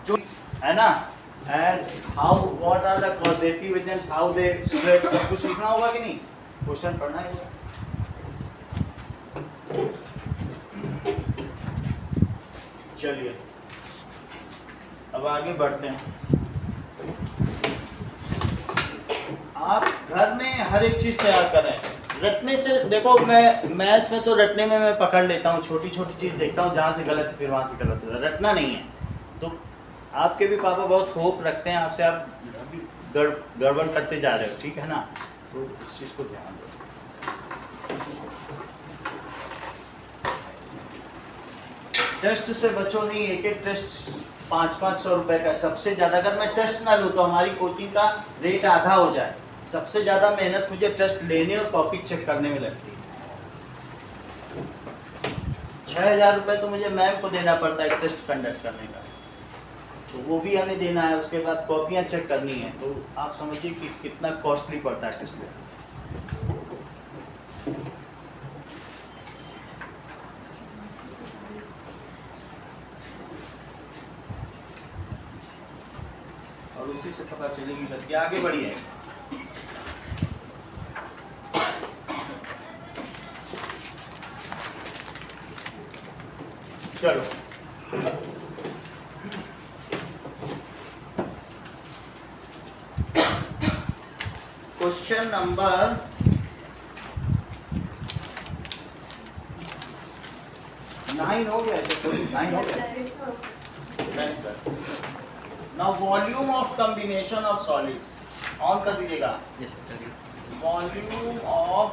जो है ना, and how what are the causative agents, how they spread, सब कुछ लिखना होगा कि नहीं, क्वेश्चन पढ़ना है। चलिए अब आगे बढ़ते हैं। आप घर में हर एक चीज तैयार करें, रटने से देखो, मैं मैथ्स में तो रटने में मैं पकड़ लेता हूँ, छोटी छोटी चीज देखता हूँ, जहाँ से गलत है फिर वहाँ से गलत है, रटना नहीं है। तो आपके भी पापा बहुत होप रखते हैं आपसे, आप अभी गड़बड़ करते जा रहे हो, ठीक है ना, तो उस चीज को ध्यान दो। टेस्ट से बचो नहीं, एक एक टेस्ट 500-500 रुपए का, सबसे ज्यादा अगर मैं टेस्ट ना लूँ तो हमारी कोचिंग का रेट आधा हो जाए। सबसे ज्यादा मेहनत मुझे टेस्ट लेने और कॉपी चेक करने में लगती है। 6,000 रुपये तो मुझे मैम को देना पड़ता है टेस्ट कंडक्ट करने का, तो वो भी हमें देना है, उसके बाद कॉपियाँ चेक करनी है, तो आप समझिए कि कितना कॉस्टली पड़ता है टेस्ट लेना। और उसी से पता चलेगी गलती, आगे बढ़िए। चलो क्वेश्चन नंबर 9 हो गया, 9 हो गया। Now volume of combination of solids, on कर दीजिएगा। Volume of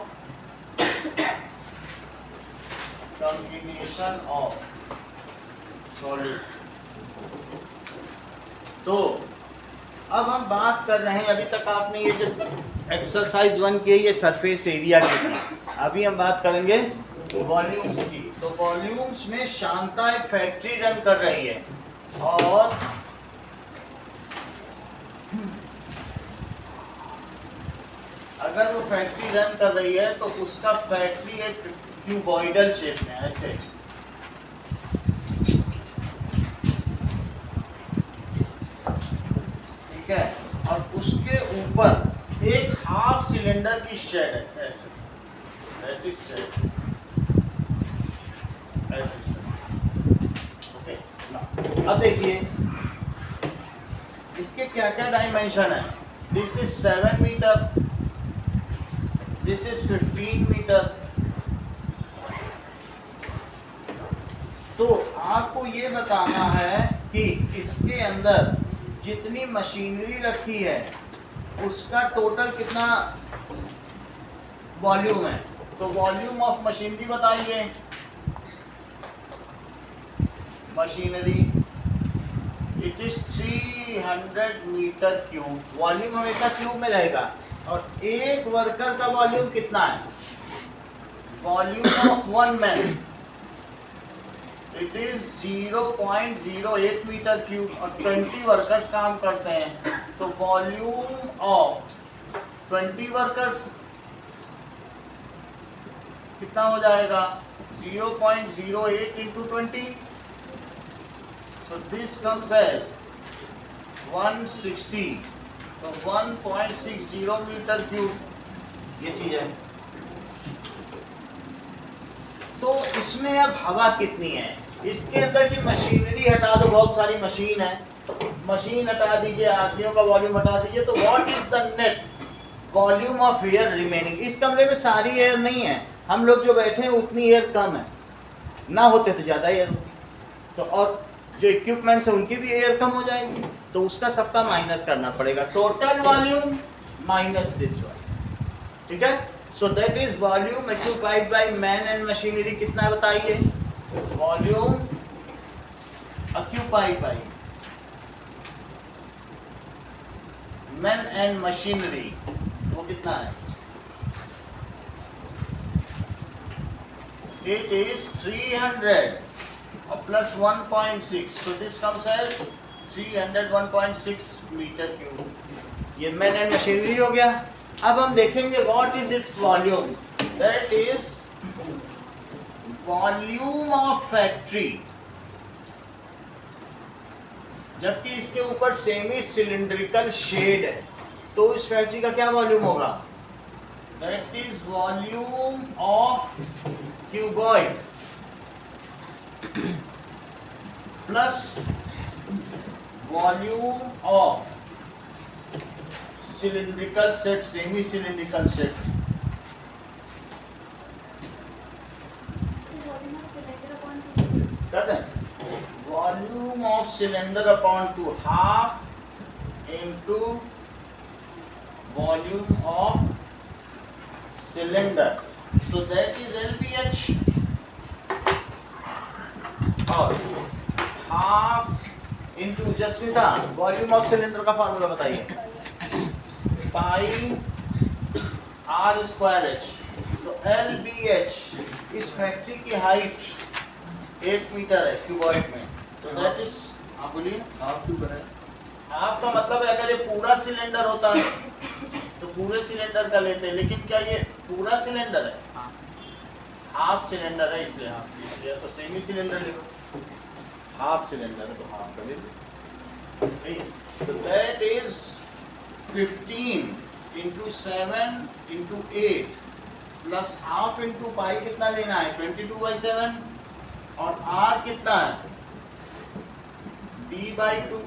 combination of solids. तो अब हम बात कर रहे हैं, अभी तक आपने ये जो एक्सरसाइज 1 की है ये सरफेस एरिया की थी, अभी हम बात करेंगे वॉल्यूम्स की। तो वॉल्यूम्स में शांता एक फैक्ट्री रन कर रही है, और अगर वो फैक्ट्री रन कर रही है तो उसका फैक्ट्री एक क्यूबॉइडल शेप में ऐसे, ठीक है, और उसके ऊपर एक हाफ सिलेंडर की शेड है ऐसे, दैट इज शेड, ऐसे। ओके, अब देखिए इसके क्या क्या डायमेंशन है। This is 7 metre, this is 15 metre. तो आपको ये बताना है कि इसके अंदर जितनी मशीनरी रखी है उसका टोटल कितना वॉल्यूम है। तो वॉल्यूम ऑफ मशीनरी बताइए, machinery it is 300 metre cube, volume हमेशा क्यूब में रहेगा। और एक वर्कर का वॉल्यूम कितना है, volume of 1 man it is 0.08 metre cube, और 20 वर्कर्स काम करते हैं, तो वॉल्यूम ऑफ 20 वर्कर्स कितना हो जाएगा, 0.08 into 20, so this comes as 160, तो 1.60 मीटर क्यूब, ये चीज है। तो इसमें अब हवा कितनी है, इसके अंदर की मशीनरी हटा दो, बहुत सारी मशीन है, मशीन हटा दीजिए, आदमियों का वॉल्यूम हटा दीजिए, तो what is the net volume of air remaining. इस कमरे में सारी एयर नहीं है, हम लोग जो बैठे हैं उतनी एयर कम है, ना होते तो ज़्यादा एयर होती, तो और जो इक्विपमेंट्स है उनकी भी एयर कम हो जाएगी, तो उसका सबका माइनस करना पड़ेगा, total volume minus this one, ठीक है। So that is volume occupied by man and machinery, कितना बताइए, volume occupied by man and machinery, वो कितना है, it is 300 plus 1.6, so this comes as 301.6 metre cube. ये मैन एंड मशीनरी हो गया। अब हम देखेंगे what is its volume, that is volume of factory जबकि इसके ऊपर सेमी सिलिंड्रिकल शेड है, तो इस फैक्ट्री का क्या वॉल्यूम होगा? That is volume of cuboid plus volume of cylindrical set, semi cylindrical set. कहते हैं volume of cylinder upon two, half into volume of cylinder, so that is LBH, और half into Jasmita volume of cylinder का formula बताइए, पाई R square H, तो LBH इस factory की height 8 metre है cuboid में, so that is, आप बोलिए। आप क्यों बनाए? हाफ का मतलब है अगर ये पूरा सिलेंडर होता है तो पूरे सिलेंडर का लेते हैं, लेकिन क्या ये पूरा सिलेंडर है? हाफ सिलेंडर है, इसलिए हाफ, या तो सेमी सिलेंडर ले लो, हाफ सिलेंडर है तो हाफ का ले लो, सही। तो that is 15 into 7 into 8 plus half into pi, कितना लेना है? 22/7, और R कितना है? D/2,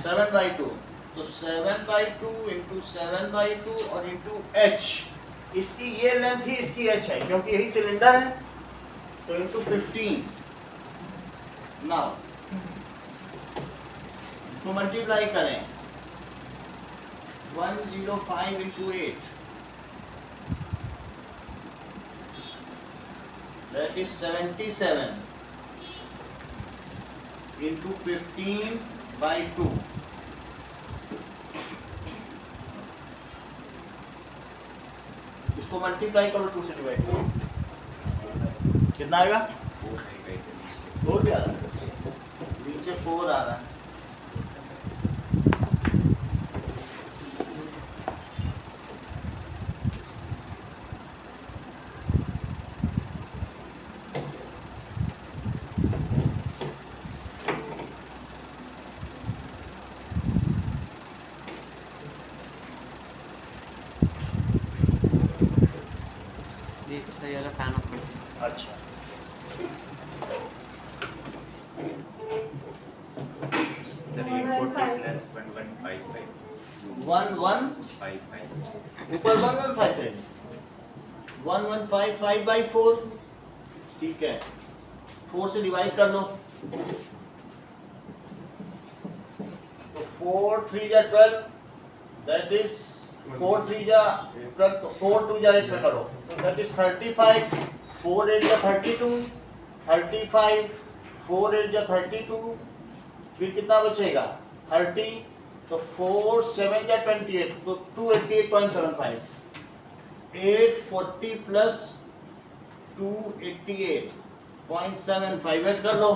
7/2, तो 7/2 इंटू 7/2 और इंटू H, इसकी ये लेंथ ही इसकी H है क्योंकि यही सिलेंडर है, तो इंटू 15। नाउ तो मल्टीप्लाई करें, 105 इंटू 8, that is 77 into 15/2, इसको मल्टीप्लाई करो 2 से डिवाइड करो, कितना आएगा? 4 भी आ रहा है, नीचे 4 आ रहा है, फैन ऑफ करते अच्छा। सर 840 प्लस 1155 1155 ऊपर 1155, 1155/4, ठीक है, 4 से डिवाइड कर लो, तो 4 3 जा 12, दैट इज 4 3 जा 12, 4 2 जा 8 में करो, तो दैट इज 35, 4 8 जा 32, 35 4 8 जा 32, फिर कितना बचेगा? 30, तो 4 7 जा 28, तो 288.75, 840 प्लस 288.75 ऐड कर लो,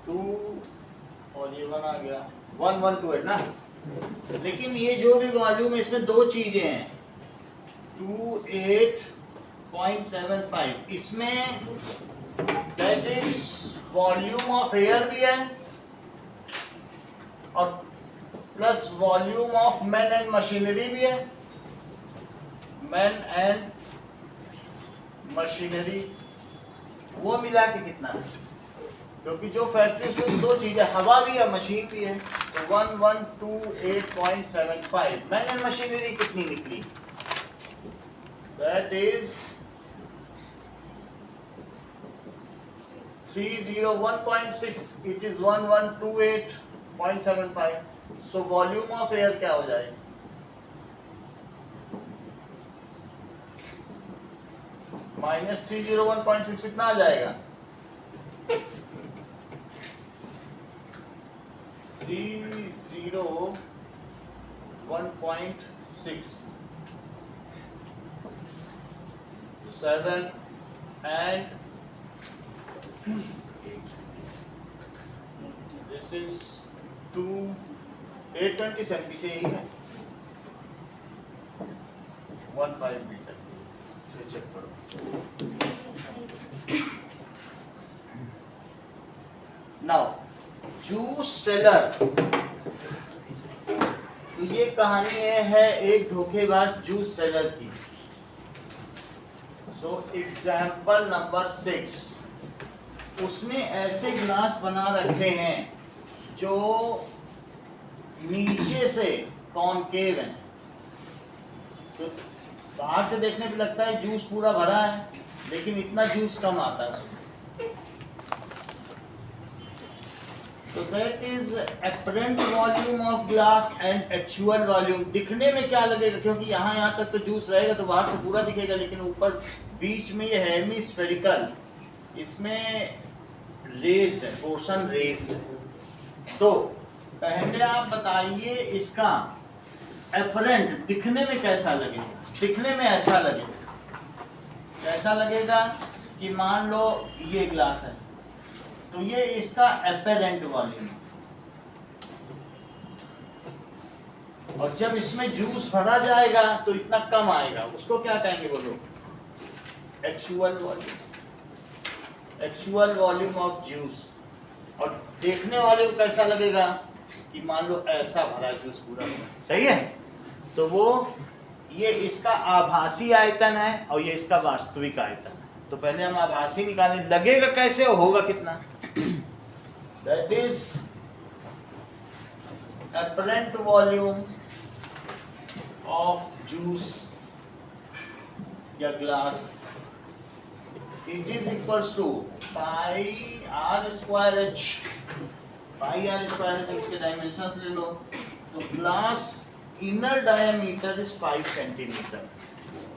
टू और ये 1 आ गया, 1128 ना। लेकिन ये जो भी वॉल्यूम है इसमें दो चीजें हैं, 28.75, इसमें that is volume of air भी है और plus volume of man and machinery भी है, मैन एंड मशीनरी, वो मिला के कितना है? क्योंकि जो फैक्ट्री उसमें दो चीजें, हवा भी है मशीन भी है, तो 1128.75, मैन एंड मशीनरी कितनी निकली? That is 301.6, it is 1128.75, so volume of air क्या हो जाएगा? माइनस 301.6 कितना आ जाएगा? 301.6 7 and this is 2 827 पीछे यही है, 15 मीटर। चेक करो। नाउ जूस सेलर, तो ये कहानी है एक धोखेबाज जूस सेलर की। सो एग्जाम्पल नंबर 6, उसने ऐसे गिलास बना रखे हैं जो नीचे से कॉनकेव हैं, तो बाहर से देखने पे लगता है जूस पूरा भरा है, लेकिन इतना जूस कम आता है उसमें। तो that is apparent volume of glass and actual volume. दिखने में क्या लगेगा, क्योंकि यहाँ तक तो जूस रहेगा तो बाहर से पूरा दिखेगा, लेकिन ऊपर बीच में ये हेमिस्फेरिकल, इसमें रेज्ड है, पोर्शन रेज्ड है। तो पहले आप बताइए इसका अपरेंट दिखने में कैसा लगेगा। दिखने में ऐसा लगेगा, कैसा लगेगा कि मान लो ये ग्लास है, तो ये इसका अपरेंट वॉल्यूम, और जब इसमें जूस भरा जाएगा तो इतना कम आएगा, उसको क्या कहेंगे बोलो? Actual volume, actual volume of juice. और देखने वाले को कैसा लगेगा कि मान लो ऐसा भरा जूस पूरा, सही है। तो वो ये इसका आभासी आयतन है और ये इसका वास्तविक आयतन है। तो पहले हम आभासी निकालें, लगेगा कैसे और होगा कितना। That is apparent volume of juice या glass, it is equals to pi r square h, pi r square h, इसके डायमेंशंस ले लो। तो glass inner diameter is 5 centimetre,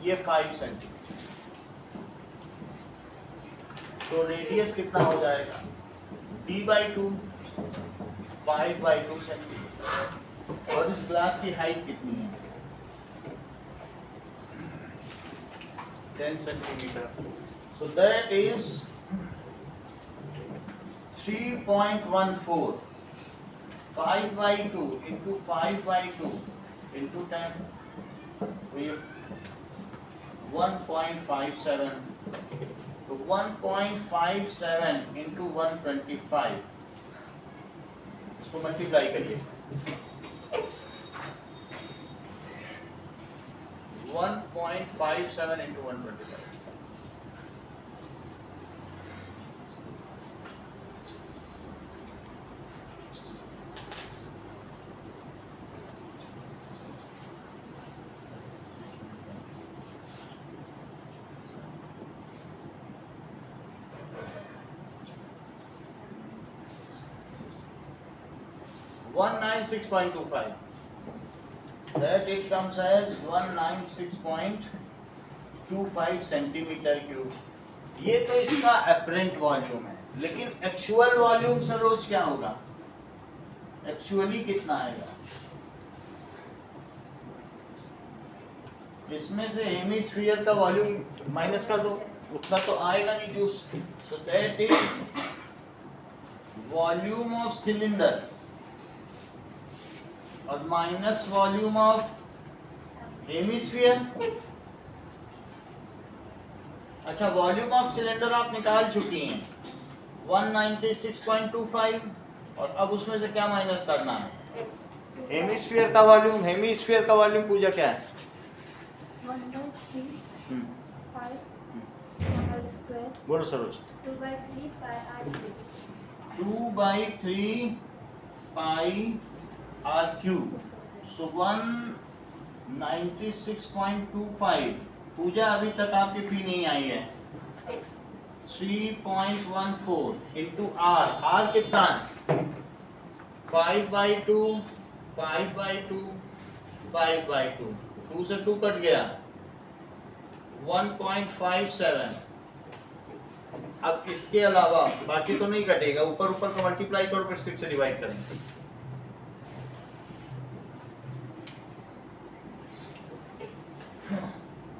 ये 5 सेंटीमीटर। तो रेडियस कितना हो जाएगा? d/2, 5/2 centimetre. और इस ग्लास की हाइट कितनी है? 10 centimetre. So that is 3.14, 5/2 into 5/2 into 10, तो ये 1.57, तो 1.57 into 125, इसको मल्टीप्लाई करिए। 1.57 into 125, 196.25, that it comes as 196.25 centimetre cube. ये तो इसका अपरेंट वॉल्यूम है, लेकिन एक्चुअल वॉल्यूम सरोज क्या होगा? एक्चुअली कितना आएगा? इसमें से हेमिस्फीयर का वॉल्यूम माइनस कर दो, उतना तो आएगा नहीं juice. So that is volume of cylinder और माइनस वॉल्यूम ऑफ हेमिस्फीयर। अच्छा, वॉल्यूम ऑफ सिलेंडर आप निकाल चुकी हैं 196.25, और अब उसमें से क्या माइनस करना है? हेमिस्फीयर का वॉल्यूम। हेमिस्फीयर का वॉल्यूम पूजा क्या है? 1/3 बोलो Saroj. 2/3 pi r3। 2/3 pi r cube। सो 196.25। पूजा अभी तक आपकी फी नहीं आई है। 3.14 इंटू आर। आर कितना है? 5/2, 5/2, 5/2। 2 से 2 कट गया, 1.57। अब इसके अलावा बाकी तो नहीं कटेगा, ऊपर ऊपर का मल्टीप्लाई करो, फिर 6 से डिवाइड करेंगे।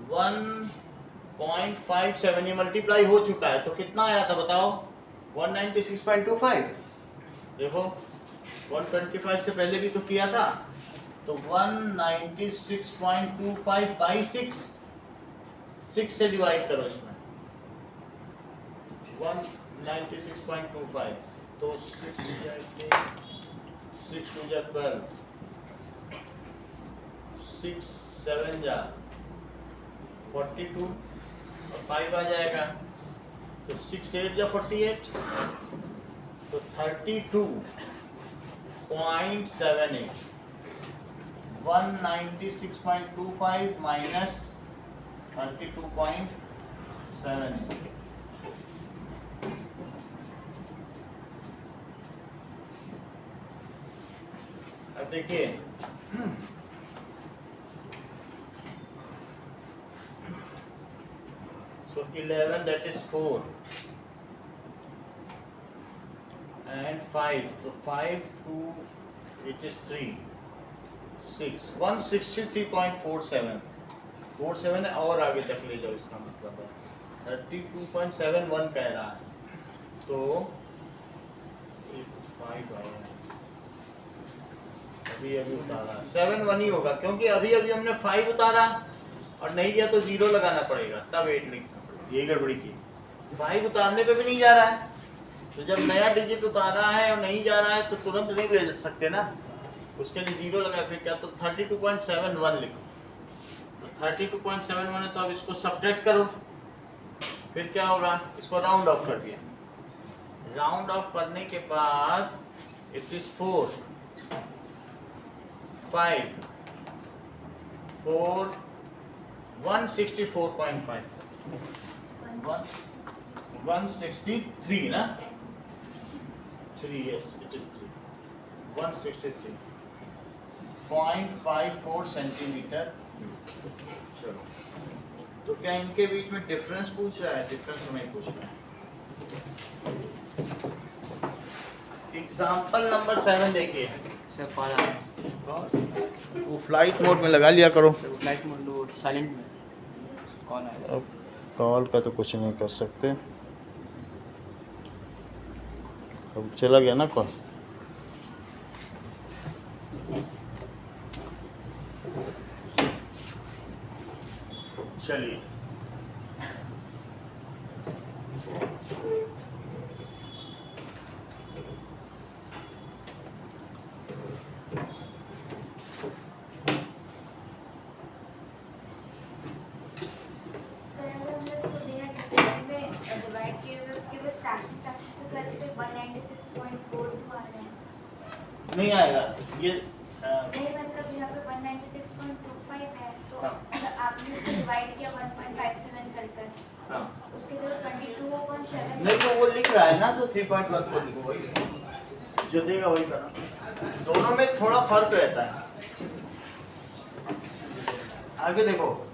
वन 0.57 ये मल्टीप्लाई हो चुका है, तो कितना आया था बताओ? 196.25। देखो 125 से पहले भी तो किया था, तो 196.25 बाई 6 से डिवाइड करो इसमें 196.25 तो 6 टू जा 12 6 7 जा 42 और 5 आ जाएगा तो 6 8 जा 48 तो 32.78 196.25 minus 32.78 अब देखिए so 11 that is 4 and 5 so 5 2 it is 3 6 163.47 47 और आगे तक ले जाओ इसका मतलब है 32.71 कह रहा है तो 5 आया अभी उतारा 7 1 ही होगा क्योंकि अभी हमने 5 उतारा और नहीं गया तो 0 लगाना पड़ेगा तब 8 लिखना पड़ेगा यही गड़बड़ी की 5 उतारने पे भी नहीं जा रहा है तो जब नया डिजिट उतारा है और नहीं जा रहा है तो तुरंत नहीं भेज सकते ना उसके लिए 0 लगाया फिर क्या तो 32.71 लिखो तो 32.71 है तो अब इसको सब्ट्रैक्ट करो फिर क्या होगा इसको राउंड ऑफ कर दिया राउंड ऑफ करने के बाद इट इज 4 5 4 164.5 163 ना 3 yes it is 3 163.54 सेंटीमीटर चलो तो क्या इनके बीच में डिफरेंस पूछ रहा है डिफरेंस हमें पूछ रहा है एग्जाम्पल नंबर 7 देखिए सर कॉल आ रहा है वो फ्लाइट मोड में लगा लिया करो सर फ्लाइट मोड साइलेंट में कॉल आएगा अब कॉल का तो कुछ नहीं कर सकते अब चला गया ना कॉल चलिए सर अगर हम लोग इसको बिना डिफरेंट में डिवाइड किए हुए उसके बाद फ्रैक्शन से करते तो 196.42 आ रहे हैं नहीं आएगा ये नहीं मतलब यहाँ पे 196.25 है तो हाँ। आपने इसको डिवाइड किया 1.57 कर हाँ। उसके जगह 22.7 नहीं तो वो लिख रहा है ना तो 3.14 लिखो वही जो देगा वही करना दोनों में थोड़ा फर्क रहता है आगे देखो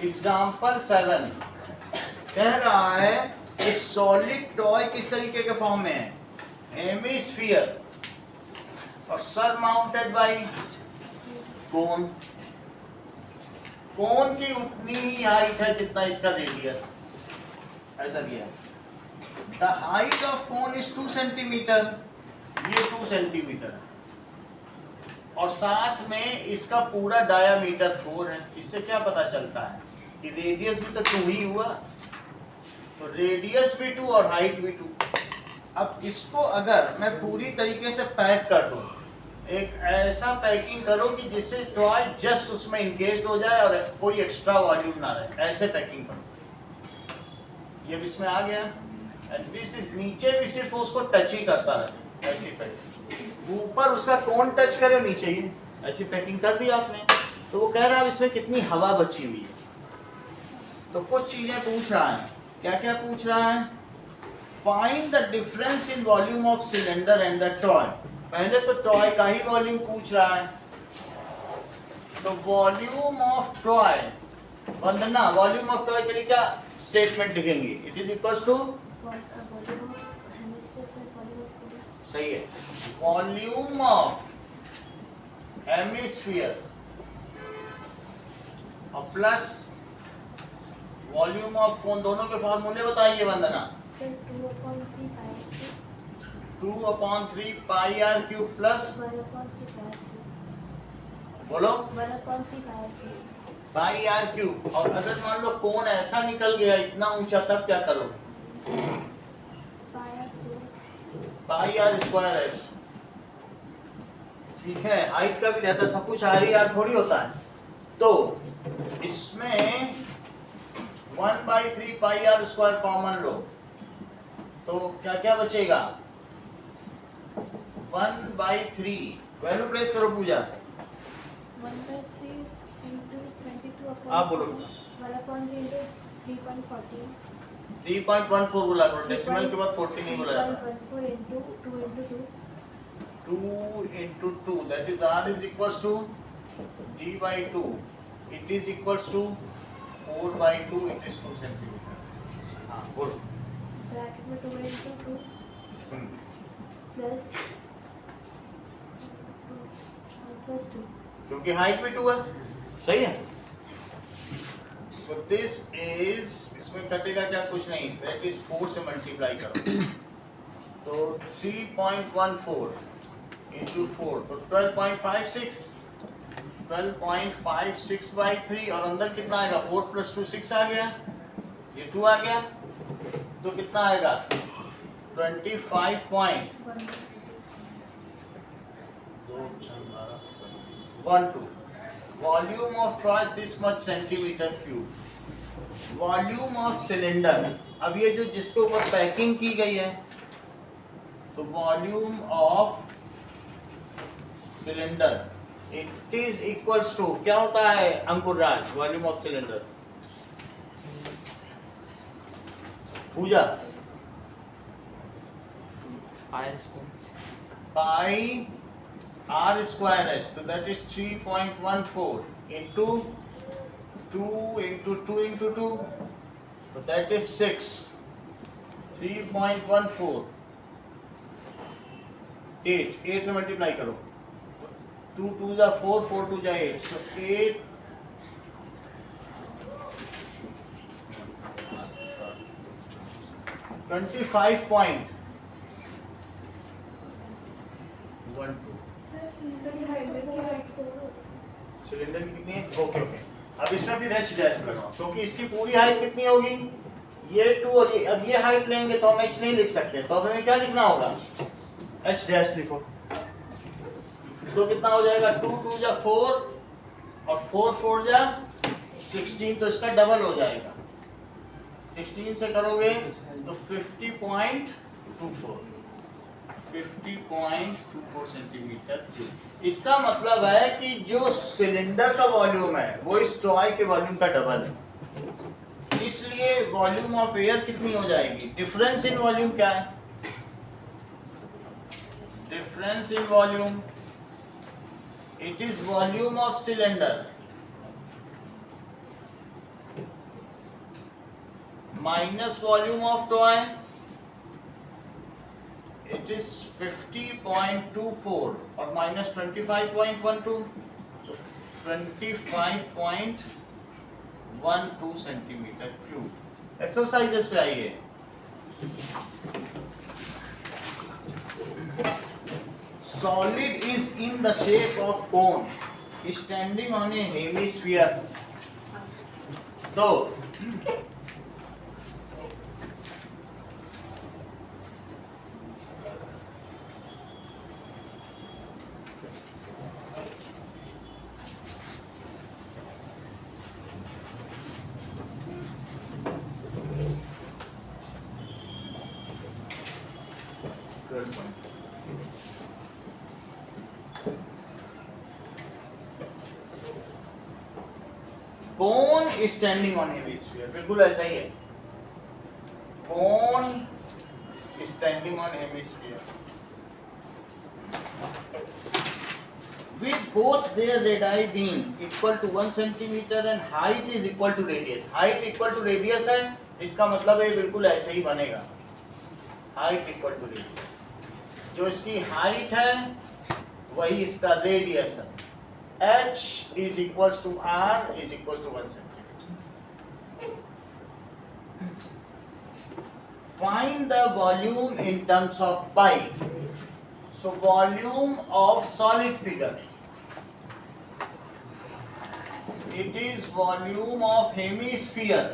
एग्जाम्पल 7 कह रहा है कि सॉलिड टॉय किस तरीके के फॉर्म में है हेमिस्फीयर और सर माउंटेड बाई कोन कोन की उतनी ही हाइट है जितना इसका रेडियस ऐसा दिया the height of cone is 2 centimetre ये 2 सेंटीमीटर है और साथ में इसका पूरा डायामीटर 4 है इससे क्या पता चलता है कि रेडियस भी तो 2 ही हुआ तो रेडियस भी 2 और हाइट भी 2 अब इसको अगर मैं पूरी तरीके से पैक कर दूं एक ऐसा पैकिंग करो कि जिससे टॉय जस्ट उसमें इंगेज्ड हो जाए और कोई एक्स्ट्रा वॉल्यूम ना रहे ऐसे पैकिंग करो ये इसमें आ गया एंड दिस इज नीचे भी सिर्फ उसको टच ही करता रहे ऐसी पैकिंग ऊपर उसका कौन टच करे नीचे ही ऐसी पैकिंग कर दी आपने तो वो कह रहा है इसमें कितनी हवा बची हुई है तो कुछ चीजें पूछ रहा है क्या क्या पूछ रहा है find the difference in volume of cylinder and the toy पहले तो टॉय का ही वॉल्यूम पूछ रहा है तो volume of toy Vandana volume of toy के लिए क्या स्टेटमेंट लिखेंगे इट इज इक्वल्स टू सही है वॉल्यूम ऑफ हेमिस्फीयर और प्लस वॉल्यूम ऑफ कोन दोनों के फॉर्मूले बताइए वंदना 2/3 पाई r क्यूब प्लस बोलो 1/3 पाई आर क्यूब। और अगर मान लो कोण ऐसा निकल गया इतना ऊंचा, तब क्या करो? पाई आर स्क्वायर एच। ठीक है, हाइट का भी रहता है, सब कुछ आर ही आर थोड़ी होता है। तो इसमें 1/3 पाई आर स्क्वायर कॉमन लो, तो क्या क्या बचेगा? 1/3 वैल्यू प्लेस करो पूजा। 1/3 into 22 upon आप बोलो। 1/3 into 3.14 3.14 बोला करो, डेसिमल के बाद 40 नहीं बोला जाता। 3.14 into 2 into 2 2 into 2, that is r is equals to d by 2. It is equals to 4/2, it is 2 centimeter. हाँ बोलो। ब्रैकेट में 2 into 2 plus 2 क्योंकि हाइट भी 2 है, सही है। So this is, इसमें कटेगा क्या? कुछ नहीं, that is 4 से मल्टीप्लाई करो, तो 3.14 into 4 तो 12.56, 12.56/3, और अंदर कितना आएगा? 4 + 2 6 आ गया, ये 2 आ गया, तो कितना आएगा? 25.12 volume of toy this much centimetre cube. Volume of cylinder, अब ये जो जिसके ऊपर पैकिंग की गई है, तो volume of cylinder it is equals to, क्या होता है Ankur Raj? Volume of cylinder Pooja pi r square h, तो that is 3.14 into 2 into 2 into 2, so that is 6. 3.14 8 से मल्टीप्लाई करो, 2 2 जा 4 4 2 जा 8, so 8 25.12 सिलेंडर की कितनी है? ओके ओके, अब इसमें भी एच डैश लगाओ, क्योंकि इसकी पूरी हाइट कितनी होगी? ये 2 और ये, अब ये हाइट लेंगे तो हम एच नहीं लिख सकते, तो अब हमें क्या लिखना होगा? एच डैश लिखो, तो कितना हो जाएगा? 2 2 जा 4 और 4 4 जा 16, तो इसका डबल हो जाएगा। 16 से करोगे तो 50.24 सेंटीमीटर क्यूब। इसका मतलब है कि जो सिलेंडर का वॉल्यूम है वो इस टॉय के वॉल्यूम का डबल है, इसलिए वॉल्यूम ऑफ एयर कितनी हो जाएगी? डिफरेंस इन वॉल्यूम क्या है? Difference in volume it is volume of cylinder minus volume of toy, it is 50.24 और minus 25.12, तो 25.12 सेंटीमीटर क्यूब। एक्सरसाइजेस पे आइए। Solid is in the shape of cone standing on a hemisphere. तो Cone is standing on hemisphere, बिल्कुल ऐसा ही है। Cone is standing on hemisphere with both their radii being equal to 1 centimeter and height is equal to radius. Height equal to radius है, इसका मतलब है बिल्कुल ऐसे ही बनेगा। Height equal to radius, जो इसकी हाइट है वही इसका रेडियस है। H is equals to R is equals to 1 centimeter. Find the volume in terms of pi. So volume of solid figure. It is volume of hemisphere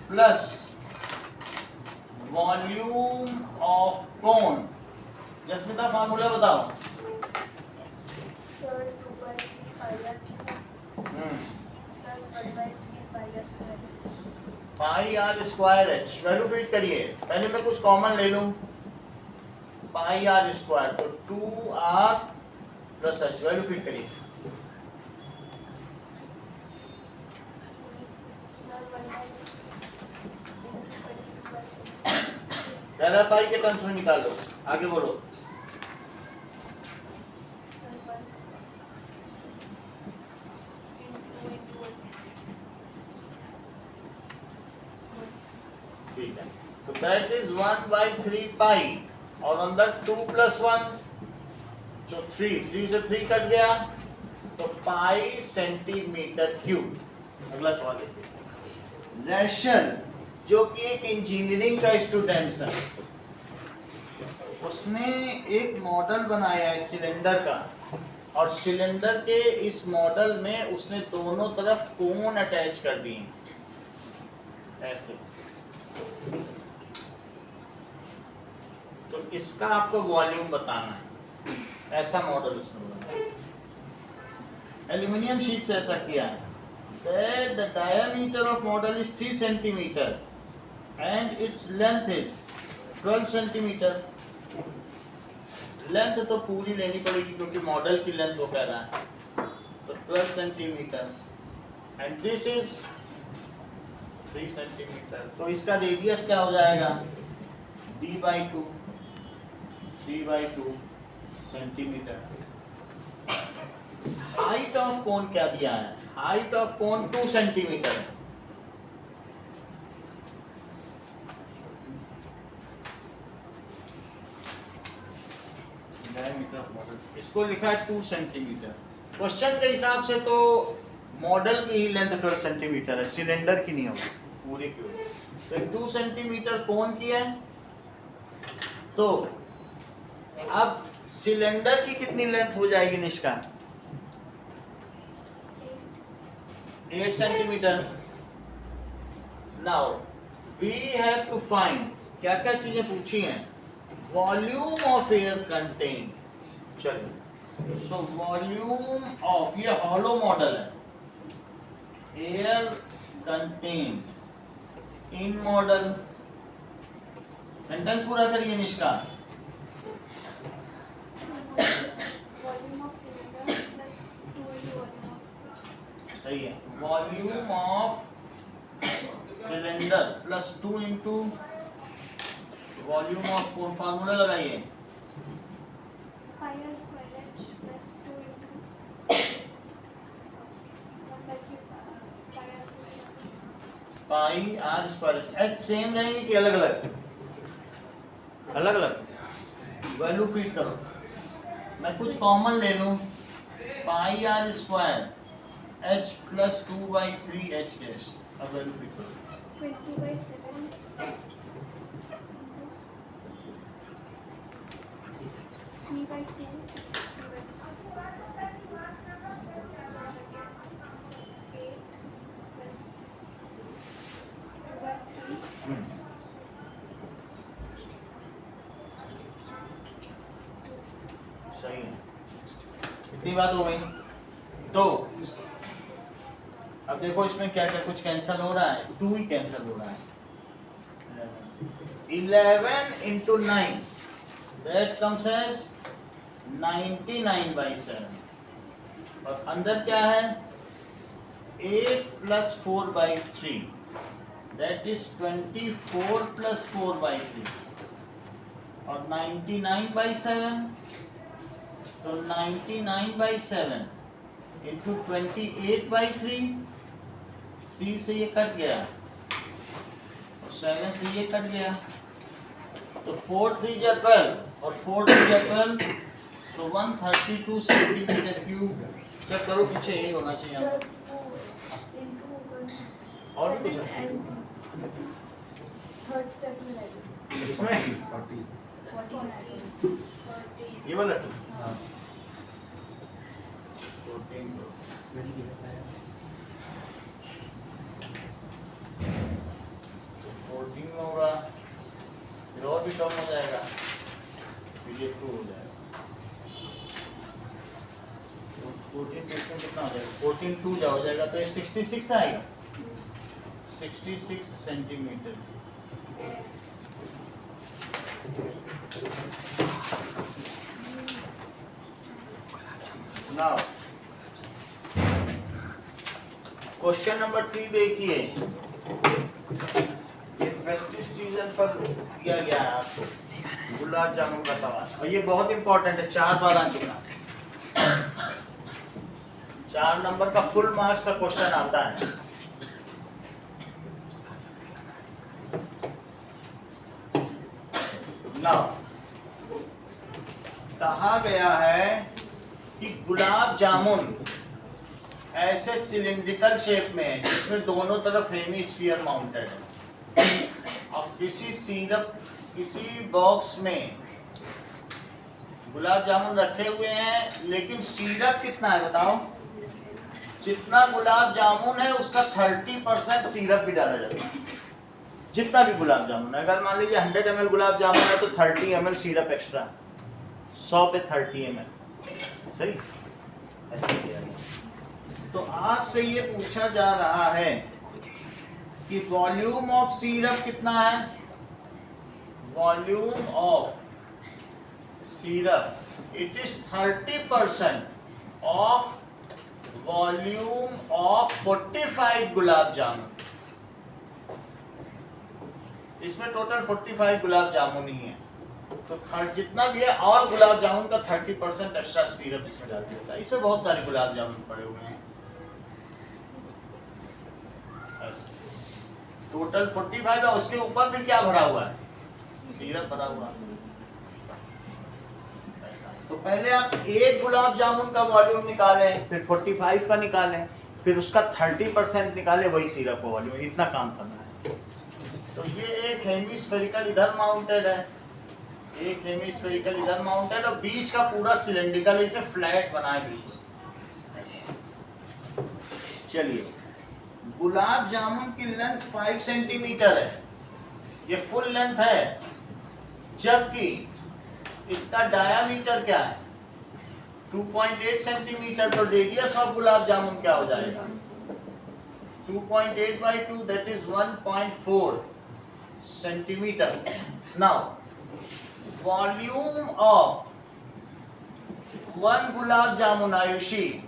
plus volume of cone. Jasmita formula बताओ. Sir, 2 by 3 pi r cube plus 1 by 3 pi r square. Pi r square h value fit करिए. पहले मैं कुछ common ले लूं. Pi r square तो 2r plus H value fit करिए. Sir, 1 by 3 पहला पाई के टर्म्स में निकाल दो. आगे बोलो. ठीक है. तो दैट इज 1 by 3 पाई और अंदर 2 plus 1 तो 3 से 3 कट गया तो पाई सेंटीमीटर क्यूब. अगला सवाल देखिए. रैशल जो कि एक इंजीनियरिंग का स्टूडेंट है, उसने एक मॉडल बनाया है सिलेंडर का और सिलेंडर के इस मॉडल में उसने दोनों तरफ कोन अटैच कर दिए ऐसे. तो इसका आपको वॉल्यूम बताना है. ऐसा मॉडल उसने बनाया. एल्यूमिनियम शीट से ऐसा किया है. The diameter of model is 3 centimeter and its length is 12 centimeter. Length तो पूरी लेनी पड़ेगी क्योंकि मॉडल की लेंथ वो कह रहा है. तो 12 centimetre and this is 3 centimetre. तो इसका रेडियस क्या हो जाएगा? d/2 3/2 centimetre. Height of cone क्या दिया है? हाइट ऑफ कोन 2 सेंटीमीटर है. इसको लिखा है 2 सेंटीमीटर. क्वेश्चन के हिसाब से तो मॉडल की ही लेंथ 12 सेंटीमीटर है, सिलेंडर की नहीं होगी, पूरे की होगी. तो 2 सेंटीमीटर कोन की है. तो अब सिलेंडर की कितनी लेंथ हो जाएगी Nishka? 8 centimetre. Now we have to find क्या क्या चीजें पूछी हैं. Volume of air content. चलिए. सो वॉल्यूम ऑफ, ये हॉलो मॉडल है. Air content in model. Sentence पूरा करिए Nishka. Volume of cylinder plus 2 into volume of. सही है. Volume of cylinder plus 2 into volume of cone. Formula लगाइए. Pi r square h plus 2 into 1 by 3 pi r square. Pi r square. H same रहेंगे कि अलग अलग? अलग अलग. Value feed करो. मैं कुछ कॉमन ले लूं. Pi r square h plus 2/3 h dash. अब वैल्यू फीड करो. 20 by 7 3 by 2 7 8 plus 2 by 3 सही है. इतनी बात हो गई. तो अब देखो इसमें क्या क्या कुछ कैंसिल हो रहा है. 2 ही कैंसिल हो रहा है. 11 into 9 that comes as 99/7. और अंदर क्या है? 8 plus 4/3 that is 24 plus 4/3. और 99/7 तो 99/7 into 28/3. 3 से ये कट गया और 7 से ये कट गया. तो 4 3 या 12 और 4 2 या 12 तो 132 सेंटीमीटर क्यूब. चेक करो पीछे यही होना चाहिए यहाँ पर. और भी कुछ है? थर्ड स्टेप में रहेगा इसमें 40 ये वाला 2. 14 14 में होगा, फिर और भी कम हो जाएगा, फिर ये 2 हो जाएगा। 14 कितना हो जाएगा, 14 2 हो जाएगा, तो ये 66 आएगा, 66 सेंटीमीटर। नाउ क्वेश्चन नंबर 3 देखिए, ये फेस्टिव सीजन पर दिया गया है आपको गुलाब जामुन का सवाल, और ये बहुत इंपॉर्टेंट है, 4 बार आ चुका, 4 नंबर का फुल मार्क्स का क्वेश्चन आता है। नाउ कहा गया है कि गुलाब जामुन ऐसे सिलिंड्रिकल शेप में है जिसमें दोनों तरफ हेमिस्फीयर माउंटेड है। अब किसी बॉक्स में गुलाब जामुन रखे हुए हैं, लेकिन सिरप कितना है बताओ? जितना गुलाब जामुन है उसका 30% सिरप भी डाला जाता है। जितना भी गुलाब जामुन है, अगर मान लीजिए 100 ml गुलाब जामुन है तो 30 ml सिरप एक्स्ट्रा, 100 पे 30 ml, सही? ऐसे किया गया। तो आपसे ये पूछा जा रहा है कि वॉल्यूम ऑफ सिरप कितना है? Volume of syrup it is 30% of volume of 45 gulab जामुन। इसमें टोटल 45 गुलाब जामुन ही है, तो जितना भी है और गुलाब जामुन का 30% एक्स्ट्रा सिरप इसमें डाल दिया जाता है। इसमें बहुत सारे गुलाब जामुन पड़े हुए हैं, टोटल 45 है, उसके ऊपर फिर क्या भरा हुआ है? सिरप भरा हुआ है। ऐसा तो पहले आप एक गुलाब जामुन का वॉल्यूम निकालें, फिर 45 का निकालें, फिर उसका 30% निकालें, वही सिरप का वॉल्यूम। इतना काम करना है। तो ये एक हेमिस्फेरिकल इधर माउंटेड है, एक हेमिस्फेरिकल इधर माउंटेड, और बीच का पूरा सिलेंड्रिकल, इसे फ्लैट बना है बीच। चलिए, गुलाब जामुन की लेंथ 5 सेंटीमीटर है, ये फुल लेंथ है, जबकि इसका डायामीटर क्या है? 2.8 सेंटीमीटर। तो रेडियस ऑफ गुलाब जामुन क्या हो जाएगा? 2.8 by 2, that is 1.4 centimetre. Now volume of 1 gulab jamun, Ayushi,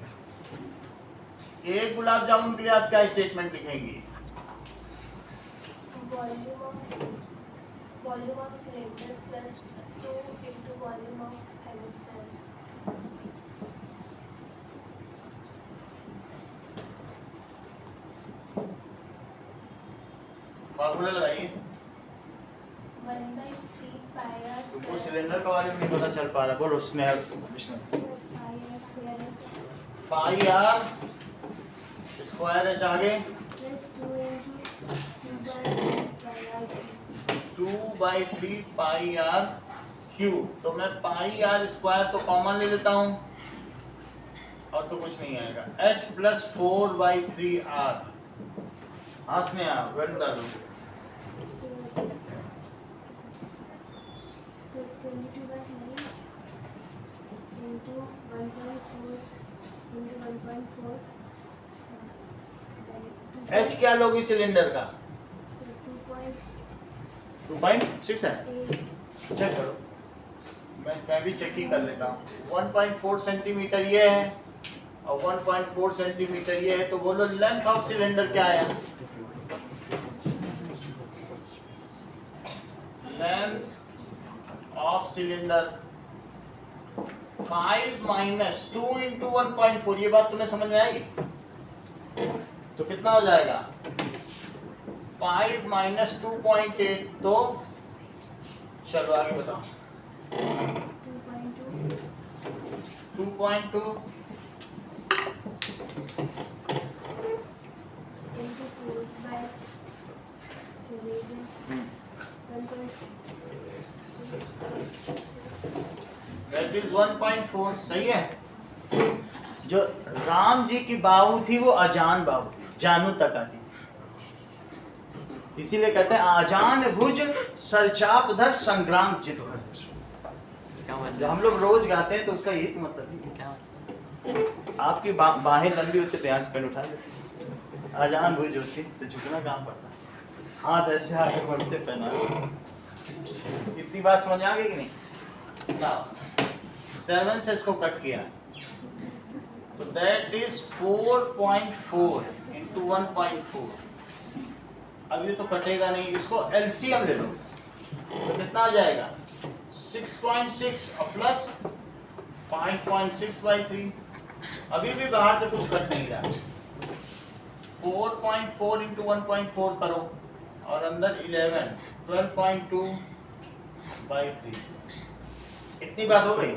एक गुलाब जामुन के लिए आप क्या स्टेटमेंट लिखेंगी? Volume of cylinder plus 2 into volume of hemisphere. Formula लगाइए। 1/3 pi r तुमको square सिलेंडर का बारे में नहीं पता चल पा रहा, बोलो Snehal Vishnu. pi r square pi r square h आगे plus 2 into 2/3 pi r cube. तो मैं पाई आर स्क्वायर तो कॉमन ले लेता हूँ, और तो कुछ नहीं आएगा। h plus 4/3 r। हाँ Sneha, well done. So 22/7 into 1.4 into 1.4 h क्या लोगी सिलेंडर का? 2.6 है, 2.8 चेक करो, मैं भी चेक ही कर लेता हूँ। 1.4 सेंटीमीटर ये है और 1.4 सेंटीमीटर ये है, तो बोलो लेंथ ऑफ सिलेंडर क्या है? Length of cylinder 5 minus 2 into 1.4। ये बात तुम्हें समझ में आई? तो कितना हो जाएगा? 5 माइनस 2.8, तो चलो आगे बताओ। 2.2 into 4 by so radius 1.4 that is 1.4। सही है। जो राम जी की बाहु थी वो अजान बाहु थी, जानू तक आती, इसीलिए कहते हैं आजान भुज सरचाप धर संग्राम जित भर। क्या जो मतलब? हम लोग रोज गाते हैं तो उसका यही तो मतलब है। क्या आपकी बाहें लंबी होती ध्यान से पेन उठा ले, अजान भुज होती तो झुकना काम पड़ता, हाथ ऐसे आगे बढ़ते पहना। इतनी बात समझ आ गई कि नहीं? 7 से इसको कट किया तो दैट इज 4.4 इंटू 1.4। अब ये तो कटेगा नहीं, इसको एलसीएम ले लो तो कितना आ जाएगा 6.6 और प्लस 5.6/3। अभी भी बाहर से कुछ कट नहीं रहा। 4.4 इंटू 1.4 करो और अंदर 11 12.2/3। इतनी बात हो गई।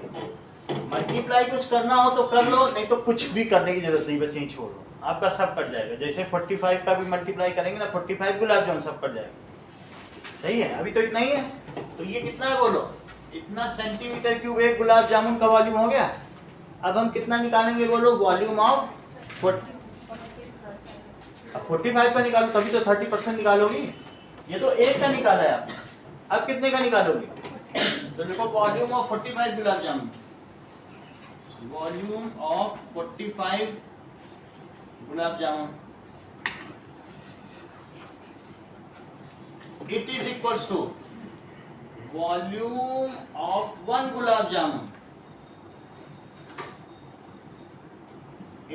मल्टीप्लाई कुछ करना हो तो कर लो, नहीं तो कुछ भी करने की जरूरत नहीं, बस यही छोड़ लो, आपका सब कट जाएगा। जैसे 45 का भी मल्टीप्लाई करेंगे ना, 45 गुलाब जामुन सब कट जाएगा। सही है, अभी तो इतना ही है। तो ये कितना है बोलो, इतना सेंटीमीटर क्यूब एक गुलाब जामुन का वॉल्यूम हो गया। अब हम कितना निकालेंगे बोलो, वॉल्यूम ऑफ 45 का निकालो तभी तो 30% निकालोगी। ये तो एक का निकाला है आपने, अब कितने का निकालोगे? तो देखो volume of 45 gulab jamun, volume of 45 gulab jamun, it is equals to volume of 1 gulab jamun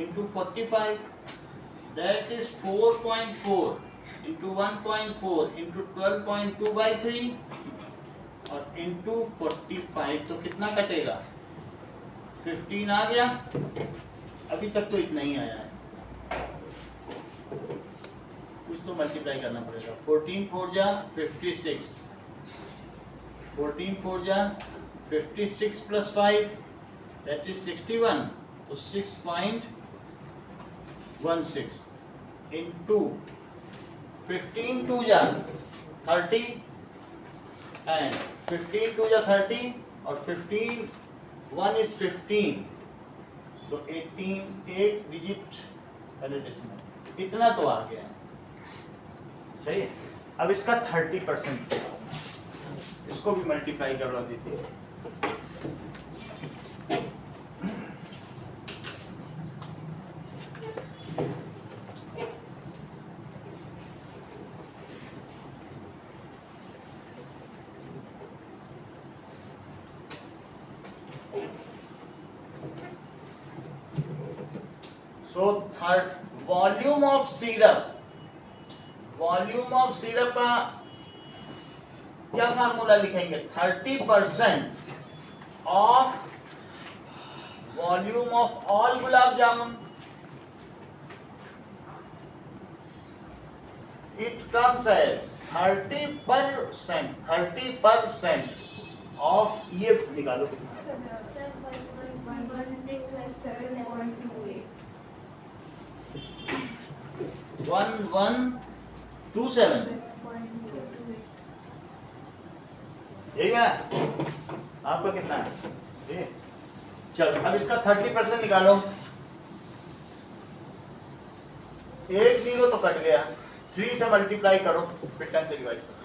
into 45, that is 4.4 into 1.4 into 12.2/3 और into 45 तो कितना कटेगा 15 आ गया। अभी तक तो इतना ही आया है, कुछ तो मल्टीप्लाई करना पड़ेगा। 14 4 जा 56, 14 4 जा 56 प्लस 5 that is 61, तो 6.16 into 15 2 जा 30 and 15 2 जा 30 और 15 1 is 15, तो 18 एक डिजिट पहले डेसिमल, इतना तो आ गया। सही है, अब इसका 30% इसको भी मल्टीप्लाई करवा देते हैं। So third volume of syrup का क्या फार्मूला लिखेंगे? 30% of volume of all gulab jamun, it comes as 30% of, ये निकालो 1127, यही है आपका कितना है? चलो अब इसका 30% निकालो। एक जीरो तो कट गया, 3 से मल्टीप्लाई करो फिर 10 से डिवाइड करो।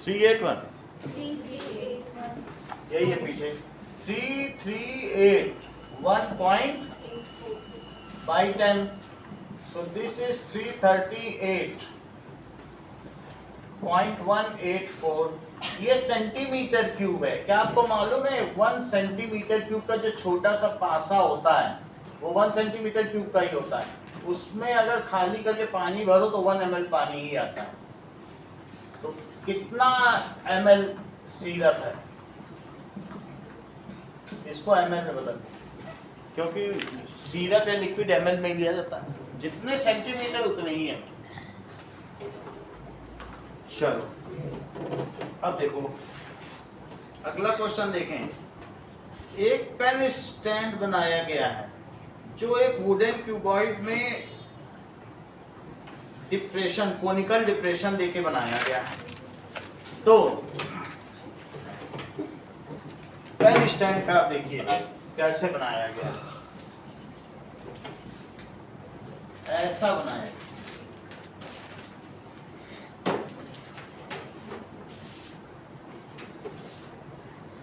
थ्री 381 यही है पीछे 338.1/10, so this is 338.184। ये सेंटीमीटर क्यूब है। क्या आपको मालूम है 1 सेंटीमीटर क्यूब का जो छोटा सा पासा होता है वो 1 सेंटीमीटर क्यूब का ही होता है। उसमें अगर खाली करके पानी भरो तो 1 ml पानी ही आता है। तो कितना ml सिरप है, इसको ml में बदल दो, क्योंकि सिरप या लिक्विड ml में लिया जाता है। जितने सेंटीमीटर उतने ही है। चलो अब देखो अगला क्वेश्चन देखें। एक पेन स्टैंड बनाया गया है जो एक वुडन क्यूबॉइड में डिप्रेशन, कोनिकल डिप्रेशन देके बनाया गया है। तो पेन स्टैंड का आप देखिए कैसे बनाया गया, ऐसा बनाया गया।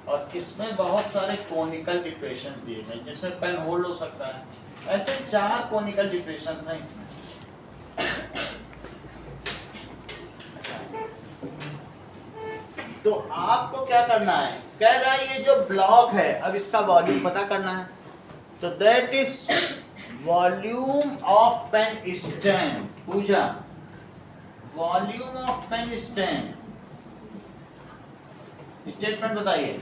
और इसमें बहुत सारे कोनिकल डिप्रेशन दिए गए जिसमें पेन होल्ड हो सकता है। ऐसे 4 कोनिकल डिप्रेशन हैं इसमें। तो आपको क्या करना है, कह रहा है ये जो ब्लॉक है अब इसका वॉल्यूम पता करना है। तो that is volume of pen stand. Puja, volume of pen stand, statement बताइए।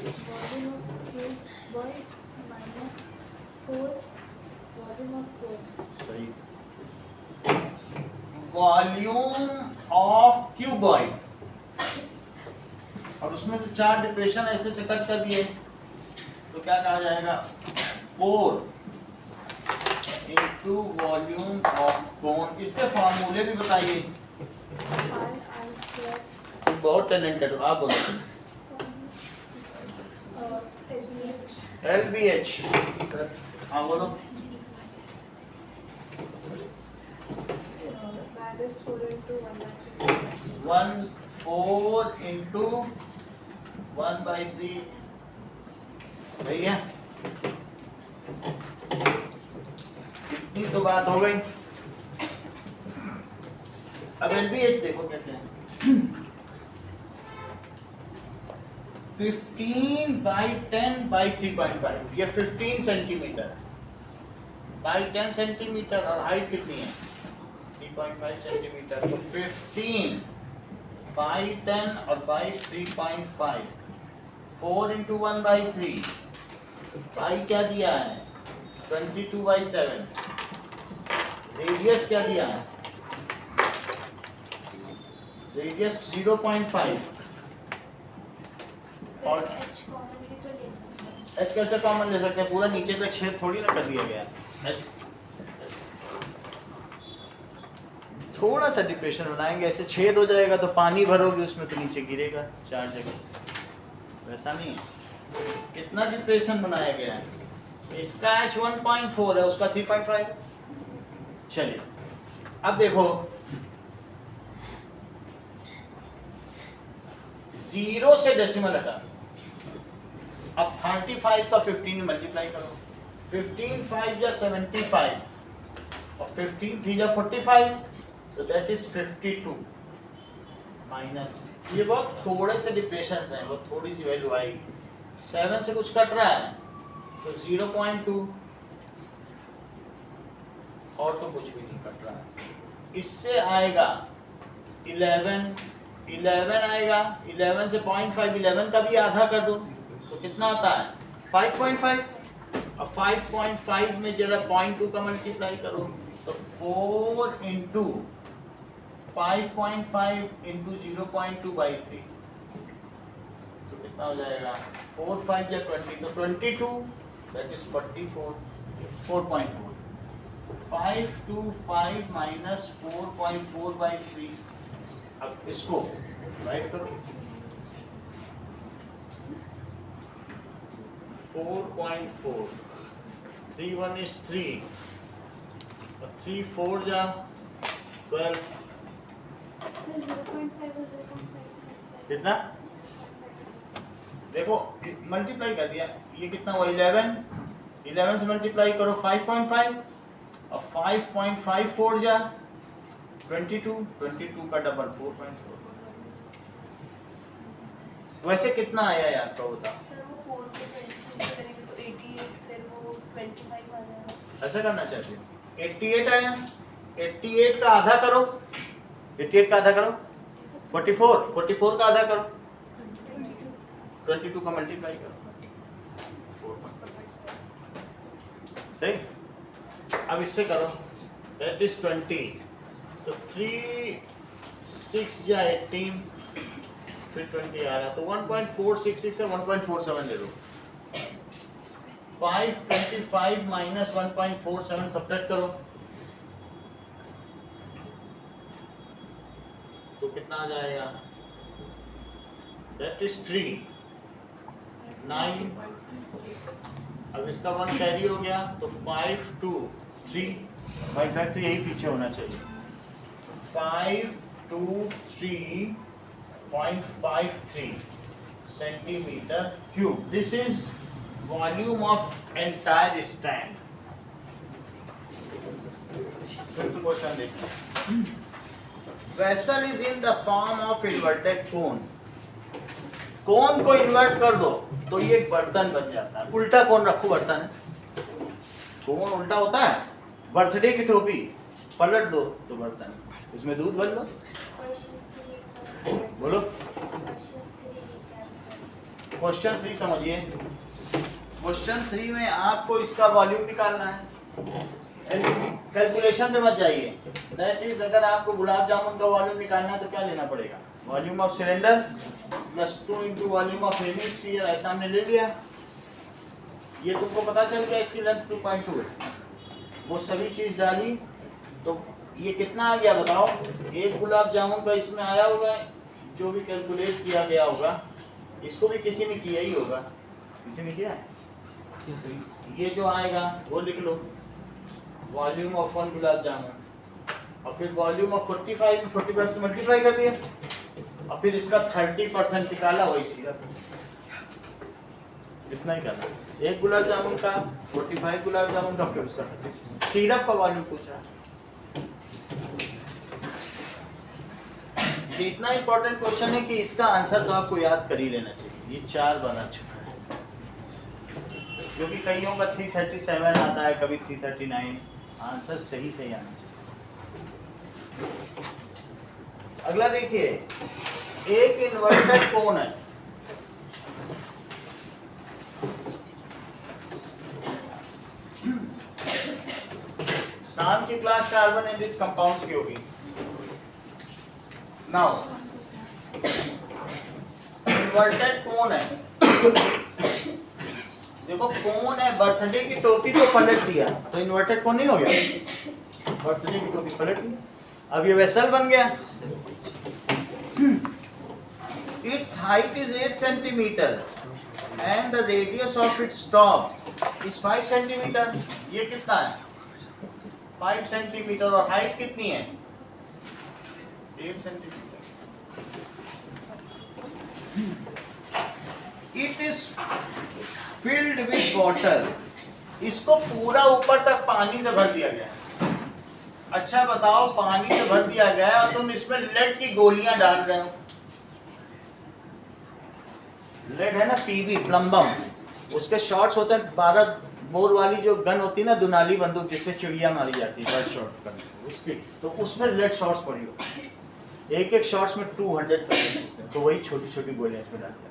वॉल्यूम ऑफ क्यूबॉइड, और उसमें से 4 डिप्रेशन ऐसे से कट कर दिए तो क्या कहा जाएगा, 4 इंटू वॉल्यूम ऑफ कोन। इसके फॉर्मूले भी बताइए, बहुत टैलेंटेड हो आप। बोलो LBH। हाँ बोलो। वन 4 इंटू 1/3, सही है। इतनी तो बात हो गई। अब LBH देखो कहते हैं 15/10/3.5। ये 15 सेंटीमीटर बाई 10 सेंटीमीटर और हाइट कितनी है 3.5 सेंटीमीटर। तो 15/10 और बाई 3.5, 4 इंटू 1/3, बाई क्या दिया है 22/7। रेडियस क्या दिया है, रेडियस 0.5। और एच कैसे कॉमन ले सकते हैं, पूरा नीचे तक छेद थोड़ी ना कर दिया गया। थोड़ा सा डिप्रेशन बनाएंगे, ऐसे छेद हो जाएगा तो पानी भरोगे उसमें तो नीचे गिरेगा 4 जगह से, वैसा नहीं है। कितना डिप्रेशन बनाया गया है, इसका H 1.4 है, उसका 3.5। चलिए अब देखो 0 से डेसिमल हटा, अब 35 का 15 में मल्टीप्लाई करो। 15 5 या 75 और 15 3 या 45, तो दैट इज 52 माइनस। ये बहुत थोड़े से डिप्रेशन हैं, बहुत थोड़ी सी वैल्यू आएगी। 7 से कुछ कट रहा है तो 0.2 और तो कुछ भी नहीं कट रहा है। इससे आएगा 11 आएगा, 11 से 0.5, 11 का भी आधा कर दो तो कितना आता है 5.5। अब 5.5 में जरा 0.2 का मल्टीप्लाई करो तो 4 इंटू 5.5 इंटू 0.2/3, तो कितना हो जाएगा 4 5 या 20, तो 22, दैट इज 44, 4.4। 5 to 5 minus 4.4/3। अब इसको राइट करो, 4.4, 3 1 is 3 और 3 4 जा 12, कितना देखो मल्टीप्लाई कर दिया, ये कितना हुआ 11 से मल्टीप्लाई करो 5.5 और 5.5 4 जा 22 का डबल 4.4। वैसे कितना आया यार तो बता, ऐसा करना चाहते हो 88 आया, 88 का आधा करो, 88 का आधा करो 44 का आधा करो 22 का मल्टीप्लाई करो, सही। अब इससे करो दैट इज 20, तो 3 6 या 18, फिर 20 आ रहा, तो 1.466 है, 1.47 ले लो। 525 माइनस 1.47 सब्ट्रैक्ट करो, तो कितना आ जाएगा? That is 3 9। अब इसका 1 कैरी हो गया, तो 5 2 3 बाई फैक्टर यही पीछे होना चाहिए। 523.53 centimetre cube. This is volume of entire stand. Fifth question देखिए। Vessel is in the form of inverted cone. Cone को इन्वर्ट कर दो तो ये एक बर्तन बन जाता है। उल्टा कोन रखो बर्तन है, कोन उल्टा होता है। बर्थडे की टोपी पलट दो तो बर्तन, उसमें दूध भर लो। बोलो क्वेश्चन 3 समझिए। क्वेश्चन 3 में आपको इसका वॉल्यूम निकालना है। कैलकुलेशन पे मत जाइए। दैट इज अगर आपको गुलाब जामुन का वॉल्यूम निकालना है तो क्या लेना पड़ेगा? Volume of cylinder plus 2 into volume of hemisphere. ऐसा हमने ले लिया, ये तुमको पता चल गया इसकी लेंथ 2.2 है। वो सभी चीज डाली तो ये कितना आ गया बताओ? एक गुलाब जामुन का इसमें आया होगा, जो भी कैलकुलेट किया गया होगा, इसको भी किसी ने किया ही होगा। किसी ने किया है? ये जो आएगा वो लिख लो, वॉल्यूम ऑफ 1 गुलाब जामुन, और फिर वॉल्यूम ऑफ 45 में 45 से मल्टीप्लाई कर दिया, और फिर इसका 30% निकाला, वही सिरप। इतना ही करना। एक गुलाब जामुन का 45 गुलाब जामुन का, फिर उसका 30 सिरप का वॉल्यूम पूछा। ये इतना इंपॉर्टेंट क्वेश्चन है कि इसका आंसर तो आपको याद कर ही लेना चाहिए। ये 4 बना चुका है, क्योंकि कईयों का 337 आता है, कभी 339। आंसर सही सही आना चाहिए। अगला देखिए, एक इन्वर्टेड कोन है, शाम की class carbon and it's compounds की होगी। नाउ इन्वर्टेड कोन है, देखो कोन है, बर्थडे की टोपी को पलट दिया तो इन्वर्टेड कोन नहीं हो गया? बर्थडे की टोपी पलट दी, अब ये वेसल बन गया। It's height is 8 centimetre and the radius of its top is 5 centimetre. ये कितना है? 5 सेंटीमीटर, और हाइट कितनी है? 8 centimetre. It is filled with water. इसको पूरा ऊपर तक पानी से भर दिया गया है। अच्छा बताओ, पानी से भर दिया गया है और तुम इसमें लेड की गोलियां डाल रहे हो। लेड है ना, पीबी, प्लम्बम, उसके शॉट्स होते हैं 12 बोर वाली जो गन होती है ना, दुनाली बंदूक जिससे चिड़िया मारी जाती है, बर्ड शॉट करने उसकी, तो उसमें लेड शॉट्स पड़ी होती है। एक एक शॉट्स में 200 पड़े होते हैं, तो वही छोटी छोटी गोलियां इसमें डाल दिया।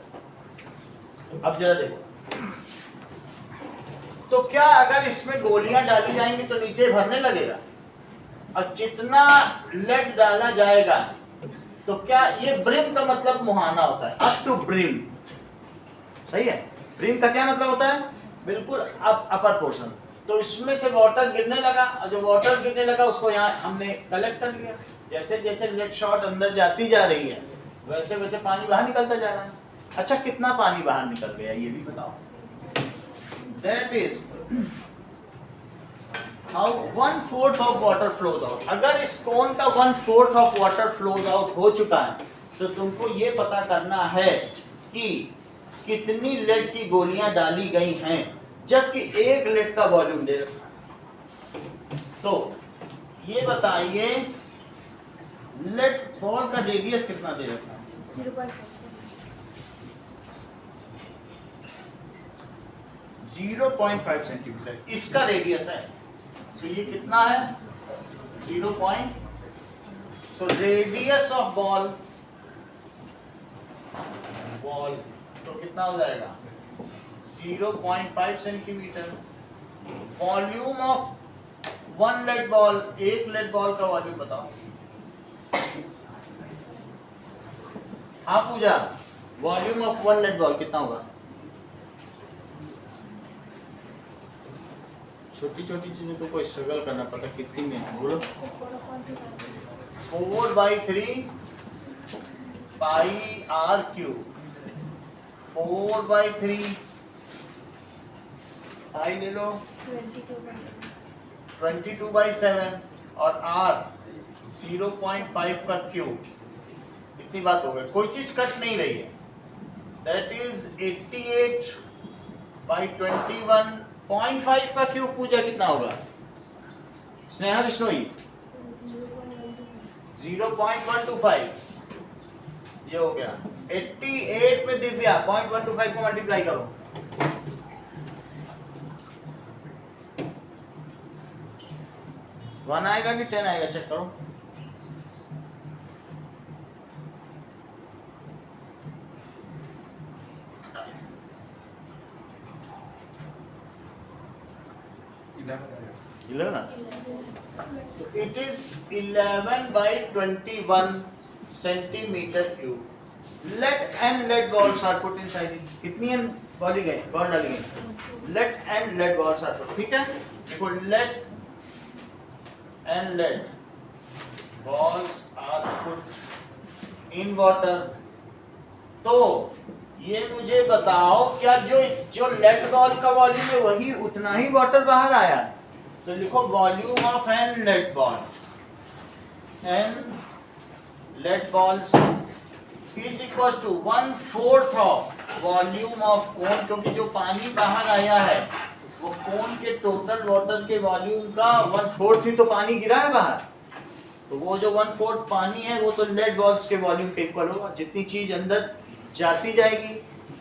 अब जरा देखो, तो क्या अगर इसमें गोलियां डाली जाएंगी तो नीचे भरने लगेगा? और जितना लेड डाला जाएगा तो क्या, ये ब्रिम का मतलब मुहाना होता है, अप टू ब्रिम, सही है? ब्रिम का क्या मतलब होता है? बिल्कुल अपर पोर्शन। तो इसमें से वाटर गिरने लगा, और जो वाटर गिरने लगा उसको यहाँ हमने कलेक्ट कर लिया। जैसे जैसे लेड शॉट अंदर जाती जा रही है, वैसे वैसे पानी बाहर निकलता जा रहा है। अच्छा, कितना पानी बाहर निकल गया ये भी बताओ? That is how 1/4 of water flows out। अगर इस कोन का 1/4 of water flows out हो चुका है, तो तुमको ये पता करना है कि कितनी लेड की गोलियां डाली गई हैं, जबकि एक लेड का वॉल्यूम दे रखा है। तो ये बताइए, लेड बॉल का रेडियस कितना दे रखा है? 0.5 सेंटीमीटर इसका रेडियस है। तो ये कितना है? 0. सो रेडियस ऑफ बॉल तो कितना हो जाएगा? 0.5 centimetre. Volume of 1 lead ball, एक लेड बॉल का वॉल्यूम बताओ। हाँ Pooja, volume of one lead ball कितना होगा? छोटी छोटी चीजों को कोई स्ट्रगल करना पड़ता, कितनी में बोलो? 4/3 पाई आर क्यूब, 4/3 पाई ले लो 22/7 और आर 0.5 का क्यूब। इतनी बात हो गई, कोई चीज कट नहीं रही है। दैट इज 88/21.5 का क्यूब। पूजा कितना होगा? स्नेहा विष्णोई 0.125, ये हो गया 88 में। दिव्या 0.125 को मल्टीप्लाई करो, 1 आएगा कि 10 आएगा? चेक करो। It is 11/21 centimeter cube. Let n lead balls are put inside it. कितनी n बॉल गई, बॉल डाली गई? Let n lead balls are put. ठीक है, देखो let n lead balls are put in water. तो ये मुझे बताओ, क्या जो लेड बॉल का वॉल्यूम है वही उतना ही वाटर बाहर आया? तो लिखो volume of n lead ball, n lead balls is equal to 1/4 of volume of cone, क्योंकि जो पानी बाहर आया है वो कोन के टोटल वाटर के वॉल्यूम का 1/4 ही तो पानी गिरा है बाहर। तो वो जो 1/4 पानी है वो तो लेड बॉल्स के वॉल्यूम के इक्वल होगा। जितनी चीज अंदर जाती जाएगी,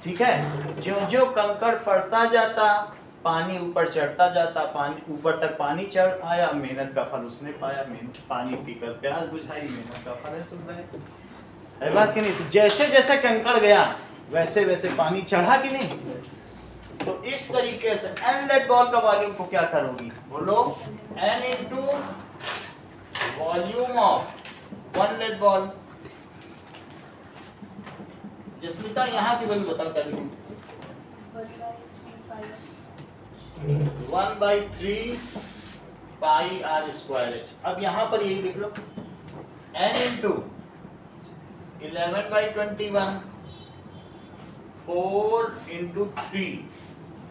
ठीक है, जो जो कंकड़ पड़ता जाता, पानी ऊपर चढ़ता जाता, पानी ऊपर तक पानी चढ़ आया, मेहनत का फल उसने पाया। मेहनत पानी पीकर प्यास बुझाई, मेहनत का फल है सुन रहे है बात कि नहीं? तो जैसे जैसे कंकड़ गया वैसे वैसे पानी चढ़ा कि नहीं? तो इस तरीके से एन लेड बॉल का वॉल्यूम को क्या करोगी? बोलो, n into volume of one lead ball. Jasmita यहाँ की वैल्यू बताओ क्या लिखूं? 1/3 पाई आर स्क्वायर एच। अब यहाँ पर यही लिख लो, n इंटू 11/21 4 इंटू 3,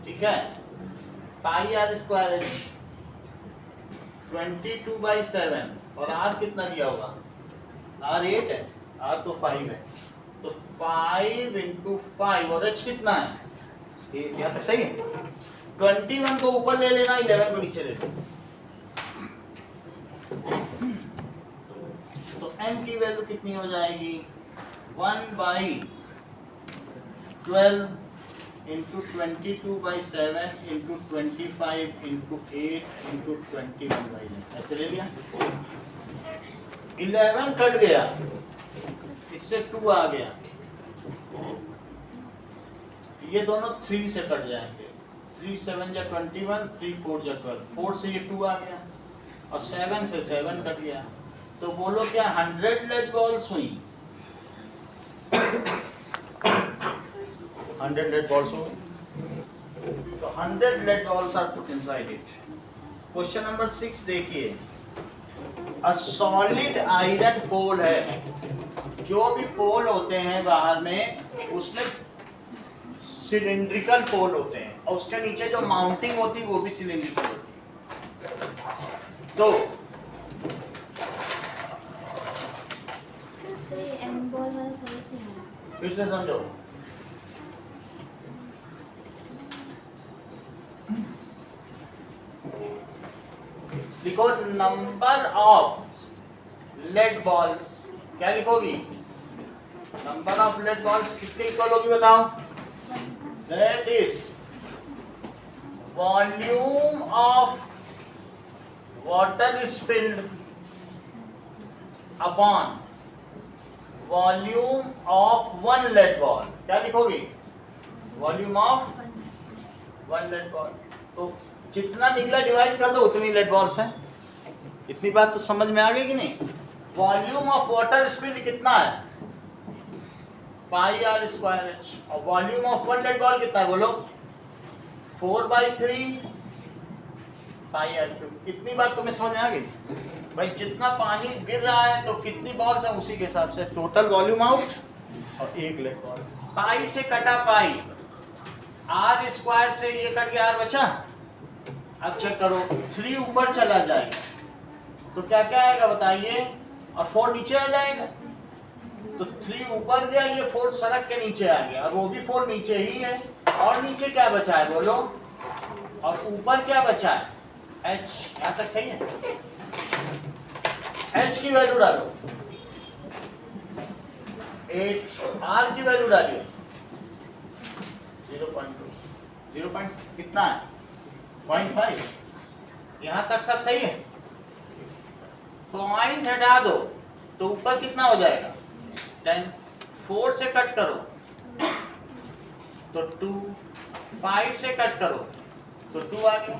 ठीक है, पाई आर स्क्वायर एच 22/7 और आर कितना दिया होगा? आर 8 है, आर तो 5 है, तो 5 इंटू 5 और एच कितना है? यहाँ तक सही है। 21 को ऊपर ले लेना, 11 को नीचे ले लेना। तो n की वैल्यू कितनी हो जाएगी? 1/12 इंटू 22/7 इंटू 25 इंटू 8 इंटू 21/11, ऐसे ले लिया। 11 कट गया, इससे 2 आ गया, ये दोनों 3 से कट जाएंगे। 3 7 जा 21, 3 4 जा 12, 4 से ये 2 आ गया और 7 से 7 कट गया। तो बोलो क्या 100 लेड बॉल्स हुई? 100 लेड बॉल्स हुई। तो 100 lead balls are put inside it. Question number 6 देखिए, अ सॉलिड आयरन पोल है। जो भी पोल होते हैं बाहर में उसमें सिलिंड्रिकल पोल होते हैं और उसके नीचे जो माउंटिंग होती है वो भी सिलिंड्रिकल होती है। तो फिर से समझो, लिखो नंबर ऑफ लेड बॉल्स। क्या लिखोगी? नंबर ऑफ लेड बॉल्स कितनी इक्वल होगी बताओ? That is volume of water spilled upon volume of one lead ball. क्या लिखोगी? Volume of one lead ball. तो जितना निकला डिवाइड कर दो उतनी लेड बॉल्स हैं। इतनी बात तो समझ में आ गई कि नहीं? वॉल्यूम ऑफ वाटर स्पिल्ड कितना है? Pi r square h. और volume of one lead ball कितना है बोलो? 4/3 पाई आर क्यूब। इतनी बात तुम्हें समझ आ गई भाई? जितना पानी गिर रहा है तो कितनी बॉल्स हैं उसी के हिसाब से टोटल वॉल्यूम आउट। और एक लेड बॉल पाई से कटा पाई, आर स्क्वायर से ये कट गया, आर बचा। अब चेक करो 3 ऊपर चला जाएगा तो क्या क्या आएगा बताइए? और 4 नीचे आ जाएगा। तो 3 ऊपर गया, ये 4 सड़क के नीचे आ गया, और वो भी 4 नीचे ही है। और नीचे क्या बचा है बोलो? और ऊपर क्या बचा है? h। यहां तक सही है? h की वैल्यू डालो 8, r की वैल्यू डालिए 0.2, 0. कितना है? 0.5। यहां तक सब सही है? पॉइंट हटा दो तो ऊपर कितना हो जाएगा? 10। 4 से कट करो तो 2, 5 से कट करो तो 2 आ गया।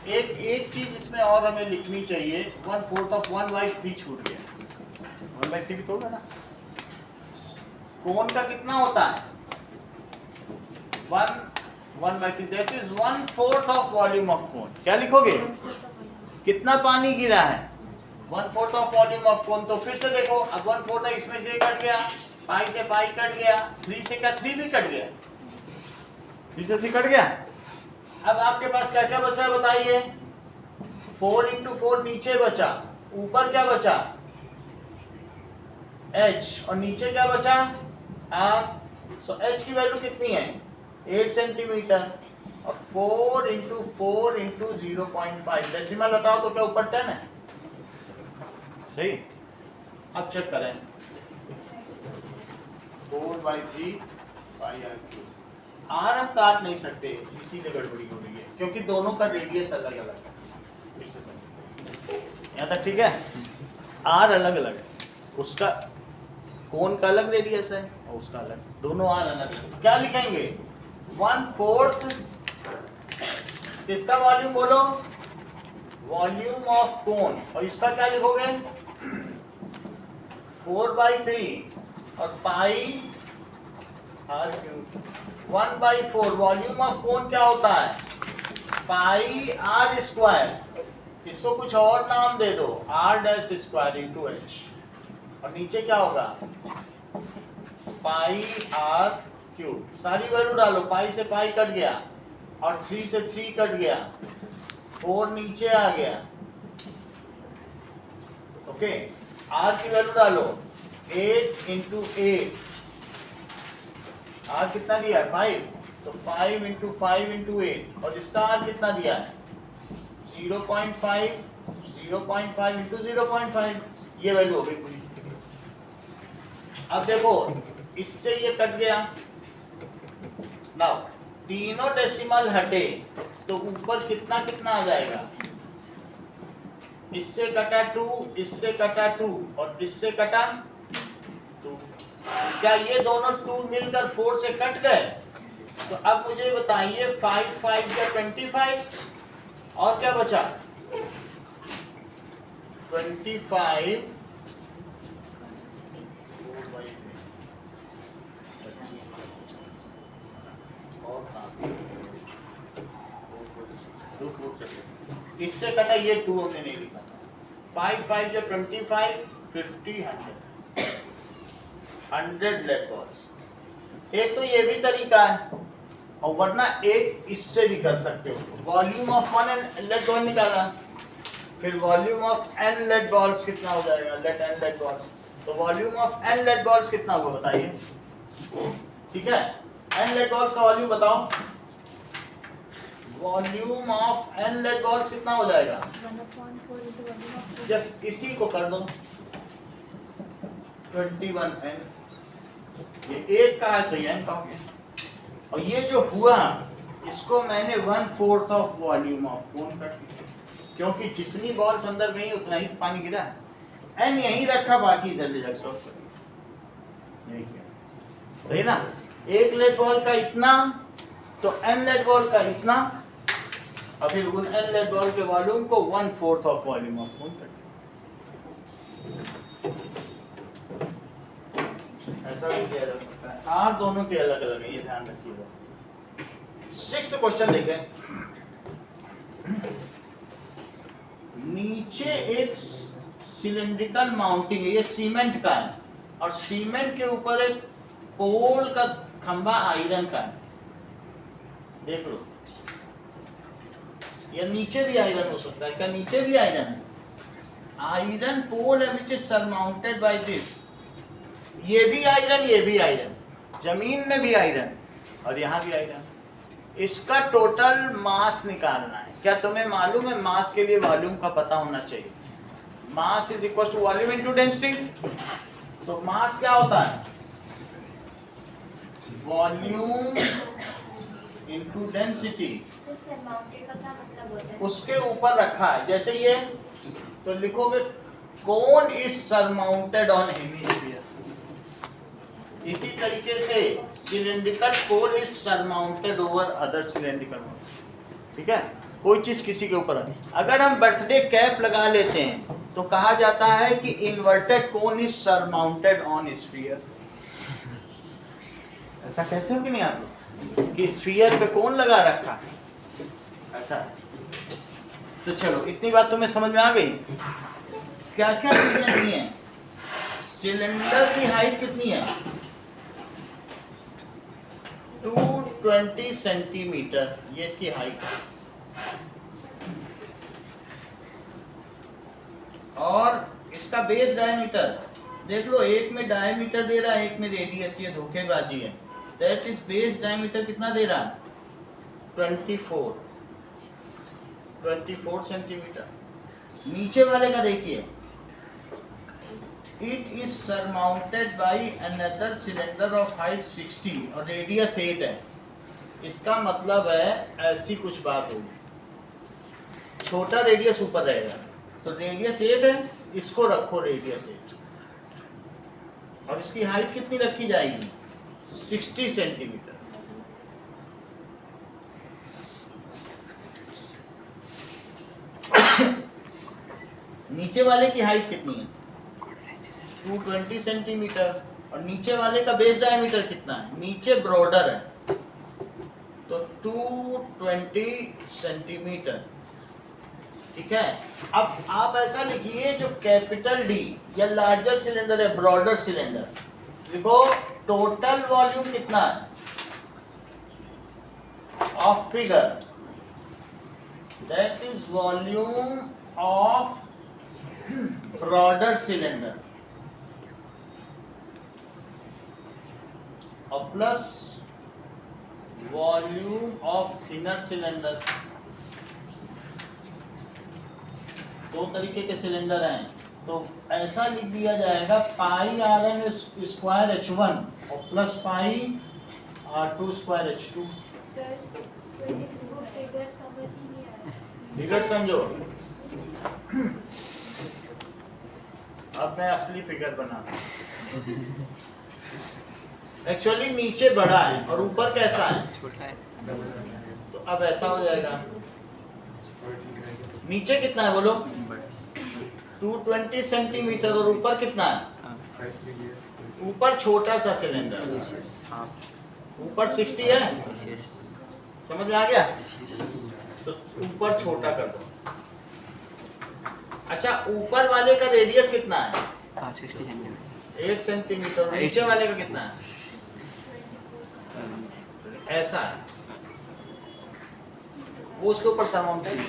एक चीज इसमें और हमें लिखनी चाहिए, 1/4 ऑफ 1/3 छूट गया। 1/3 भी तो होगा ना? कोण का कितना होता है? 1/3, that is 1/4 of volume of कोण। क्या लिखोगे? कितना पानी गिरा है? 1/4 ऑफ वॉल्यूम ऑफ कोण। तो फिर से देखो, अब 1/4 है, इसमें से कट गया, पाई से पाई कट गया, 3 से क्या 3 भी कट गया, 3 से 3 कट गया। अब आपके पास क्या क्या बचा बताइए? 4 × 4 नीचे बचा, ऊपर क्या बचा? h, और नीचे क्या बचा? r। सो h की वैल्यू कितनी है? 8 सेंटीमीटर। और 4 × 4 × 0.5, डेसिमल हटाओ तो क्या ऊपर 10 है? सही। अब चेक करें 4/3 पाई आर क्यूब। आर हम काट नहीं सकते, इसीलिए गड़बड़ी हो रही है, क्योंकि दोनों का रेडियस अलग अलग है। यहाँ तक ठीक है? आर अलग अलग है, उसका कोण का अलग रेडियस है और उसका अलग, दोनों आर अलग अलग। क्या लिखेंगे? 1/4 इसका वॉल्यूम बोलो, वॉल्यूम ऑफ कोण। और इसका क्या लिखोगे? 4/3 और पाई आर क्यूब। 1/4 वॉल्यूम ऑफ कोण क्या होता है? Pi r square. इसको कुछ और नाम दे दो, r' स्क्वायर इंटू h। और नीचे क्या होगा? पाई आर क्यूब। सारी वैल्यू डालो, पाई से पाई कट गया और 3 से 3 कट गया, 4 नीचे आ गया। ओके, आर की वैल्यू डालो 8 × 8। आर कितना दिया है? 5। तो 5 × 5 × 8। और इसका आर कितना दिया है? 0.5, 0.5 × 0.5। ये वैल्यू हो गई पूरी। अब देखो, इससे ये कट गया। नाउ तीनों डेसिमल हटे तो ऊपर कितना कितना आ जाएगा? इससे कटा 2, इससे कटा 2 और इससे कटा 2। क्या ये दोनों 2 मिलकर 4 से कट गए? तो अब मुझे बताइए 5 5 या 25 और क्या बचा? 25 इससे कटा ये 2 हमने नहीं लिखा। 5 5 या 25, 50, 100 लेड बॉल्स। एक तो ये भी तरीका है, और वरना एक इससे भी कर सकते हो। वॉल्यूम ऑफ 1 लेड बॉल निकाला, फिर volume of n lead balls कितना हो जाएगा? Let n lead balls. तो volume of n lead balls कितना होगा बताइए? ठीक है, n लेड बॉल्स का वॉल्यूम बताओ। Volume of n lead balls कितना हो जाएगा? जस्ट इसी को कर दो 21n। ये एक का है तो ये n का हो गया। और ये जो हुआ इसको मैंने 1/4 ऑफ वॉल्यूम ऑफ कोण कर दिया, क्योंकि जितनी बॉल्स अंदर गई उतना ही पानी गिरा। n यहीं रखा, बाकी इधर ले जाकर सॉल्व कर। सही ना? एक लेड बॉल का इतना तो n लेड बॉल का इतना, और फिर उन n लेड बॉल के वॉल्यूम को 1/4 ऑफ वॉल्यूम ऑफ कोण कर दिया। ऐसा भी किया जा सकता है। आर दोनों के अलग अलग है, ये ध्यान रखिएगा। 6 क्वेश्चन देखें। नीचे एक सिलेंड्रिकल माउंटिंग है, ये सीमेंट का है, और सीमेंट के ऊपर एक पोल का खंभा आयरन का है। देख लो, या नीचे भी आयरन हो सकता है। क्या नीचे भी आयरन है? आयरन पोल है which is surmounted by this. ये भी आयरन, ये भी आयरन, जमीन में भी आयरन और यहाँ भी आयरन। इसका टोटल मास निकालना है। क्या तुम्हें मालूम है? मास के लिए वॉल्यूम का पता होना चाहिए। Mass is equal to volume into density. तो मास क्या होता है? Volume into density. तो सरमाउंटेड का क्या मतलब होता है? उसके ऊपर रखा है। जैसे ये तो लिखोगे cone is surmounted on hemisphere. इसी तरीके से cylindrical cone is surmounted over other cylindrical cone. ठीक है, कोई चीज किसी के ऊपर है। अगर हम बर्थडे कैप लगा लेते हैं तो कहा जाता है कि inverted cone is surmounted on sphere. ऐसा कहते हो कि नहीं आप लोग कि स्फीयर पे कोन लगा रखा है? ऐसा है। तो चलो, इतनी बात तुम्हें समझ में आ गई। क्या क्या चीजें नहीं है? सिलेंडर की हाइट कितनी है? 220 सेंटीमीटर, ये इसकी हाइट है। और इसका बेस डायमीटर देख लो, एक में डायमीटर दे रहा है, एक में रेडियस। ये धोखेबाजी है। दैट इज बेस डायमीटर कितना दे रहा है? 24 सेंटीमीटर। नीचे वाले का देखिए, it is surmounted by another cylinder of height 60 और रेडियस 8 है। इसका मतलब है ऐसी कुछ बात होगी, छोटा रेडियस ऊपर रहेगा। तो रेडियस 8 है, इसको रखो रेडियस 8, और इसकी हाइट कितनी रखी जाएगी? 60 सेंटीमीटर। नीचे वाले की हाइट कितनी है? 220 सेंटीमीटर। और नीचे वाले का बेस डायमीटर कितना है? नीचे ब्रॉडर है तो 220 सेंटीमीटर। ठीक है, अब आप ऐसा लिखिए, जो कैपिटल डी या लार्जर सिलेंडर है, ब्रॉडर सिलेंडर, लिखो टोटल वॉल्यूम कितना है of figure, that is volume of broader cylinder और plus volume of thinner cylinder. दो तरीके के सिलेंडर हैं, तो ऐसा लिख दिया जाएगा पाई आर एन स्क्वायर H1 और plus pi R2 square H2। Sir, figure समझ ही नहीं आ रहा। फिगर समझो। अब मैं असली फिगर बना। एक्चुअली नीचे बड़ा है और ऊपर कैसा है? छोटा है। तो अब ऐसा हो जाएगा, नीचे कितना है बोलो? 220 सेंटीमीटर और ऊपर कितना है? ऊपर छोटा सा सिलेंडर, हाँ, ऊपर 60 है। समझ में आ गया? तो ऊपर छोटा कर दो। अच्छा, ऊपर वाले का रेडियस कितना है? 60 सेंटीमीटर। 1 सेंटीमीटर। नीचे वाले का कितना है? ऐसा है, वो उसके ऊपर सरमाउंटेड।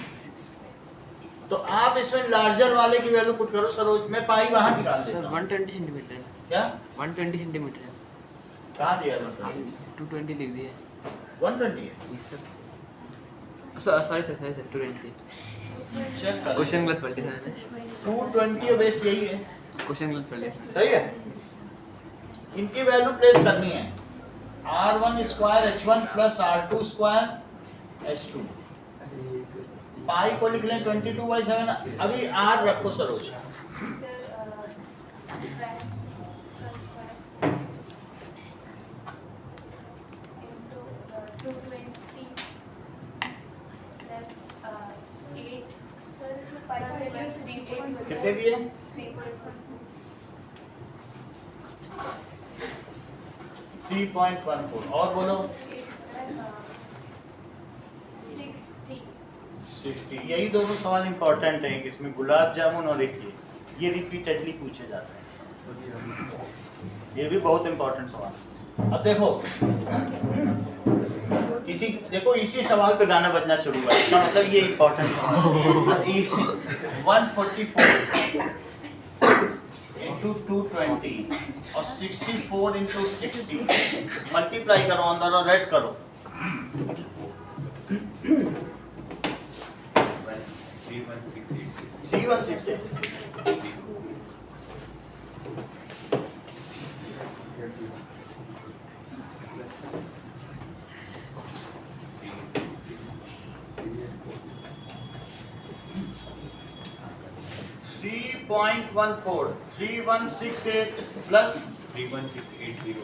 तो आप इसमें लार्जर वाले की वैल्यू पुट करो। सरोज, मैं पाई बाहर निकाल देता सर हूं। 120 सेंटीमीटर है। क्या 120 सेंटीमीटर है। कहाँ दिया है? मतलब 220 लिख दिया 120 है। सर। Sorry sir 220। चेक कर। क्वेश्चन गलत पढ़ लिया मैंने। 220 बेस यही है। क्वेश्चन गलत पढ़ लिया। सही है। इनकी वैल्यू प्लेस करनी है। R1 square H1 plus R2 square H2। पाई को लिख लें 22/7। अभी R रखो Saroj. Sir, into 220 plus 8. Sir, इसमें पाई का वैल्यू 3.1 कितने दिए? 3.1। 3.14 और बोलो 60। यही दोनों सवाल इंपॉर्टेंट हैं, इसमें गुलाब जामुन और एक ये रिपीटेडली पूछे जाते हैं, ये भी बहुत इंपॉर्टेंट सवाल। अब देखो इसी सवाल पे गाना बजना शुरू हुआ, इसका मतलब ये इंपॉर्टेंट सवाल 144 into 220 और 64 into 60 मल्टीप्लाई करो, अंदर और ऐड करो। 3168 3.14 3168 plus 31680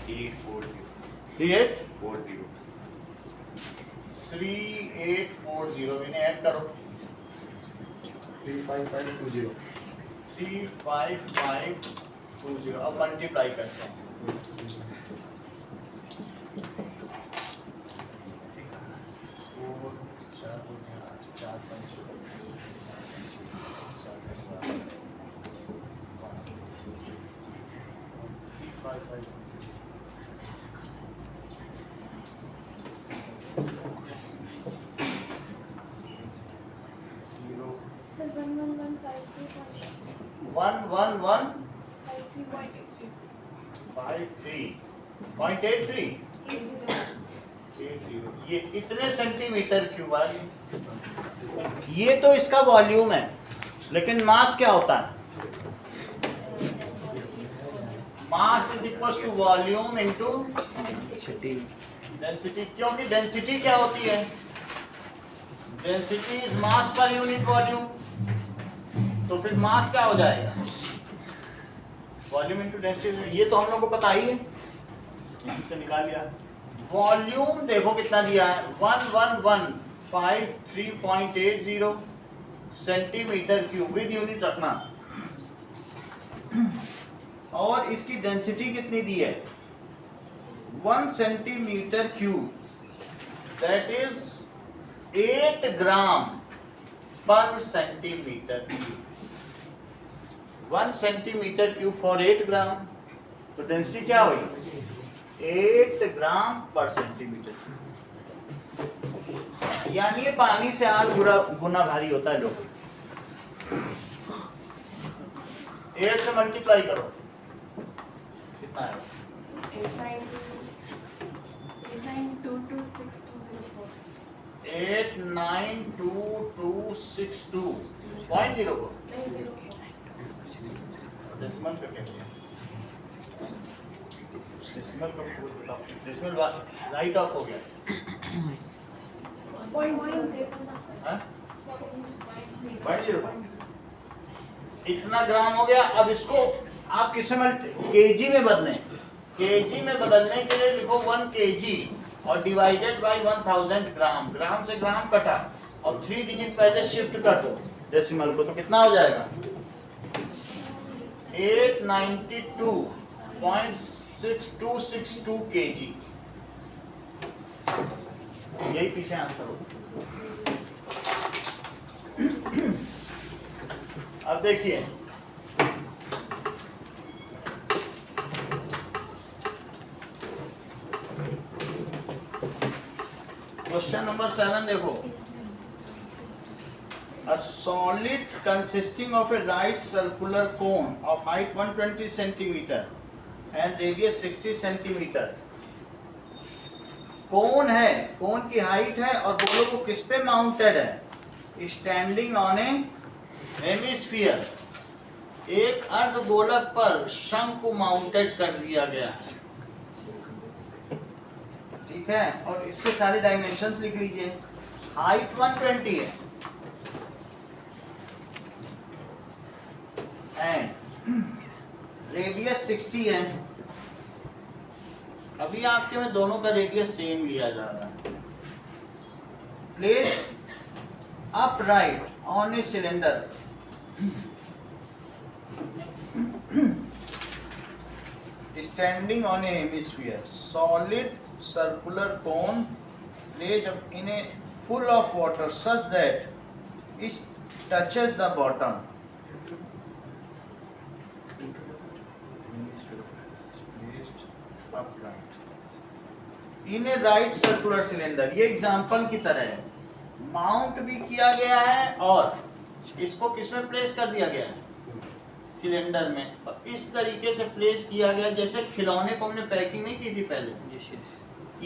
840 3840 इन्हें ऐड करो 35520 अब मल्टीप्लाई करते हैं। Sir, 11153. 11153.83 ये कितने सेंटीमीटर क्यूब आ गए? ये तो इसका वॉल्यूम है, लेकिन मास क्या होता है? Mass is equal to volume into density. क्योंकि डेंसिटी क्या होती है? Density is mass per unit volume, तो फिर मास क्या हो जाएगा? Volume into density. ये तो हम लोग को पता ही है, इसी से निकाल लिया। वॉल्यूम देखो कितना दिया है, 11153.80 सेंटीमीटर क्यूब विद यूनिट रखना, और इसकी डेंसिटी कितनी दी है? 1 सेंटीमीटर क्यूब, दैट इज 8 ग्राम पर centimetre cube. 1 centimetre cube for 8 ग्राम, तो डेंसिटी क्या हुई? 8 ग्राम पर सेंटीमीटर। यानी ये पानी से 8 गुना भारी होता है लोग। 8 से मल्टीप्लाई करो, कितना है? 892262.04 डेसिमल पे क्या किया? डेसिमल राइट ऑफ हो गया। हाँ? 0.0 इतना ग्राम हो गया। अब इसको आप किसमें केजी में बदलें? केजी में बदलने के लिए लिखो 1 kg और डिवाइडेड बाय 1000 ग्राम। ग्राम से ग्राम कटा और 3 डिजिट पहले शिफ्ट कर दो डेसिमल को, तो कितना हो जाएगा? 892.6262 kg। यही पीछे आंसर हो। अब देखिए क्वेश्चन नंबर 7 देखो। A solid consisting of a right circular cone of height 120 centimeter and radius 60 centimeter। कोन है, कोन की हाइट है और बोलो वो किस पे माउंटेड है? Standing on A hemisphere. एक अर्धगोलक पर शंकु माउंटेड कर दिया गया है, ठीक है। और इसके सारे डायमेंशंस लिख लीजिए। हाइट 120 है एंड रेडियस 60 है। अभी आपके में दोनों का रेडियस सेम लिया जा रहा है। Placed upright on a cylinder standing on a hemisphere, solid circular cone placed in a full of water such that it touches the bottom. Placed upright. In a right circular cylinder, ये example की तरह है, mount भी किया गया है और इसको किसमें प्लेस कर दिया गया है, सिलेंडर में। और इस तरीके से प्लेस किया गया जैसे खिलौने को हमने पैकिंग नहीं की थी पहले,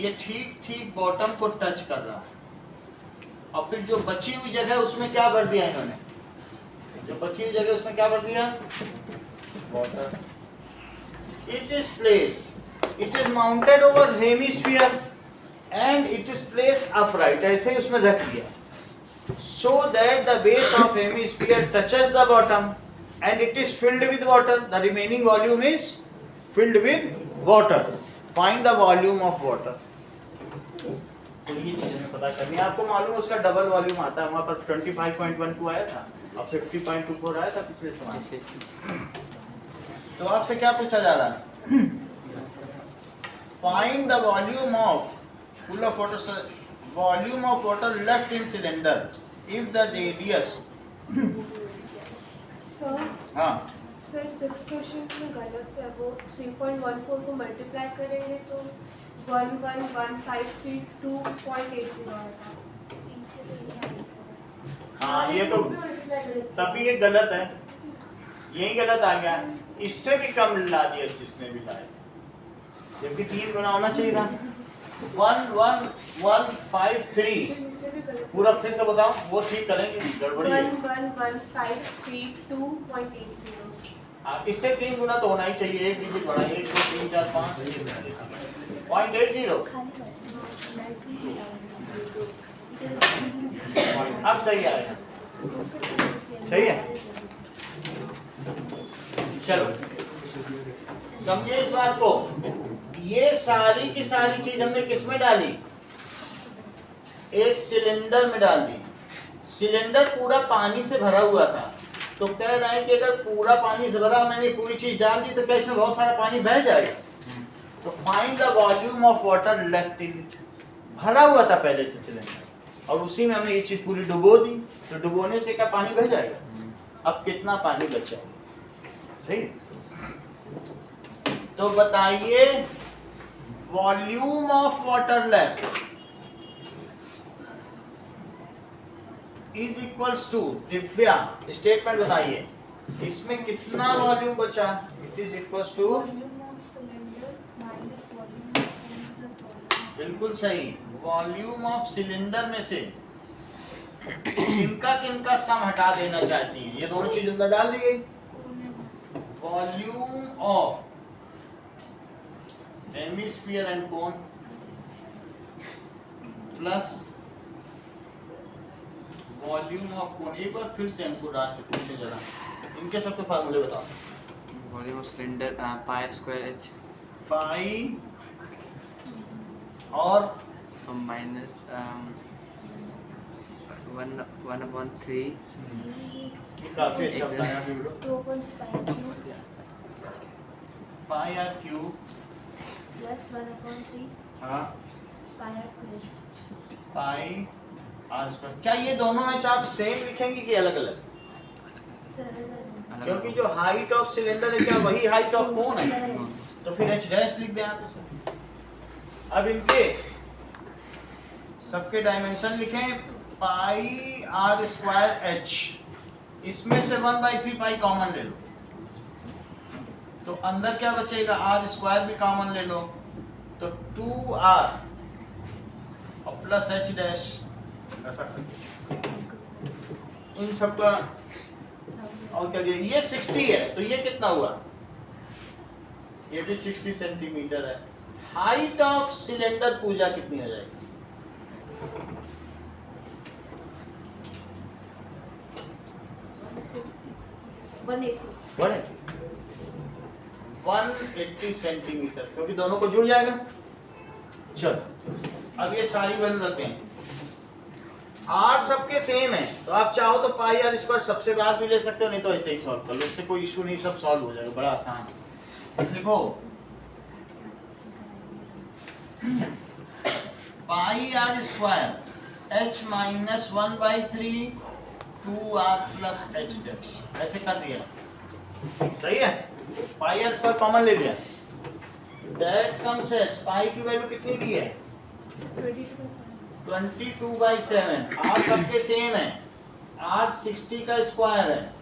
ये ठीक ठीक बॉटम को टच कर रहा है। और फिर जो बची हुई जगह उसमें क्या भर दिया इन्होंने, जो बची हुई जगह उसमें क्या भर दिया, water. It is placed, it is mounted over hemisphere and it is placed upright, ऐसे ही उसमें रख दिया so that the base of hemisphere touches the bottom and it is filled with water. The remaining volume is filled with water. Find the volume of water. तो ये चीज़ हमें पता करनी है। आपको मालूम है उसका डबल वॉल्यूम आता है, वहाँ पर 25.12 आया था और 50.24 आया था पिछले सवाल से। तो आपसे क्या पूछा जा रहा है, find the volume of full of water, volume of water left in cylinder if the radius sir हाँ सर 6 क्वेश्चन में गलत है, वो 3.14 को मल्टीप्लाई करेंगे तो 111532.80 आएगा। पीछे तो ये है इसका। हाँ ये तो तभी ये गलत है, यही गलत आ गया, इससे भी कम ला दिया जिसने भी लाया, जबकि 3 गुना होना चाहिए था। 1153 पूरा फिर से बताओ, वो ठीक करेंगे, गड़बड़ी है। 111532.80। इससे 3 गुना तो होना ही चाहिए, एक डिजिट बढ़ाइए, 1 2 3 4 5 0.80। अब सही आएगा, सही है। चलो समझिए इस बात को, ये सारी की सारी चीज हमने किसमें डाली, एक सिलेंडर में डाल दी। सिलेंडर पूरा पानी से भरा हुआ था, तो कह रहा है कि अगर पूरा पानी से भरा, मैंने पूरी चीज डाल दी तो क्या इसमें बहुत सारा पानी बह जाएगा। तो find the volume of water left in it, भरा हुआ था पहले से सिलेंडर और उसी में हमने ये चीज पूरी डुबो दी, तो डुबोने से क्या पानी बह जाएगा, अब कितना पानी बचा है, सही। तो बताइए volume of water left is equals to, Divya statement बताइए, इसमें कितना वॉल्यूम बचा, इट इज इक्वल्स टू, बिल्कुल सही, वॉल्यूम ऑफ सिलेंडर में से किनका सम हटा देना चाहती है, ये दोनों चीज अंदर डाल दी गई। Volume of hemisphere and cone plus volume of कोन। एक बार फिर से हमको राज से पूछे जरा, इनके सबके फार्मूले बताओ। Volume of cylinder pi square h, pi और माइनस 1/3 काफी अच्छा बताया video. 2.5 pi r cube plus 1/3 हाँ pi r square। Pi r square. क्या ये दोनों एच आप सेम लिखेंगे कि अलग अलग? क्योंकि जो हाइट ऑफ सिलेंडर है क्या वही हाइट ऑफ कोन है, तो फिर एच डैश लिख दें आप इसे। अब इनके सबके डायमेंशन लिखें, पाई आर स्क्वायर एच, इसमें से 1/3 पाई कॉमन ले लो, तो अंदर क्या बचेगा, आर स्क्वायर भी कॉमन ले लो, तो 2r और प्लस एच डैश, ऐसा इन सबका। और क्या दिया, ये 60 है, तो ये कितना हुआ, ये भी 60 सेंटीमीटर है। हाइट ऑफ सिलेंडर पूजा कितनी आ जाएगी, वन 180 सेंटीमीटर, क्योंकि दोनों को जुड़ जाएगा। चलो अब ये सारी वैल्यू रखते हैं, आर सबके सेम है, तो आप चाहो तो पाई आर स्क्वायर सबसे बाहर भी ले सकते हो, नहीं तो ऐसे ही सॉल्व कर लो, इससे कोई इशू नहीं, सब सॉल्व हो जाएगा, बड़ा आसान है। लिखो pi r square h minus 1/3 2r plus h dash, ऐसे कर दिया। सही है, पाई आर स्क्वायर कॉमन ले लिया। दैट कम्स एज, पाई की वैल्यू कितनी दी है 22/7। आर सबके सेम है, आर 60 का स्क्वायर है।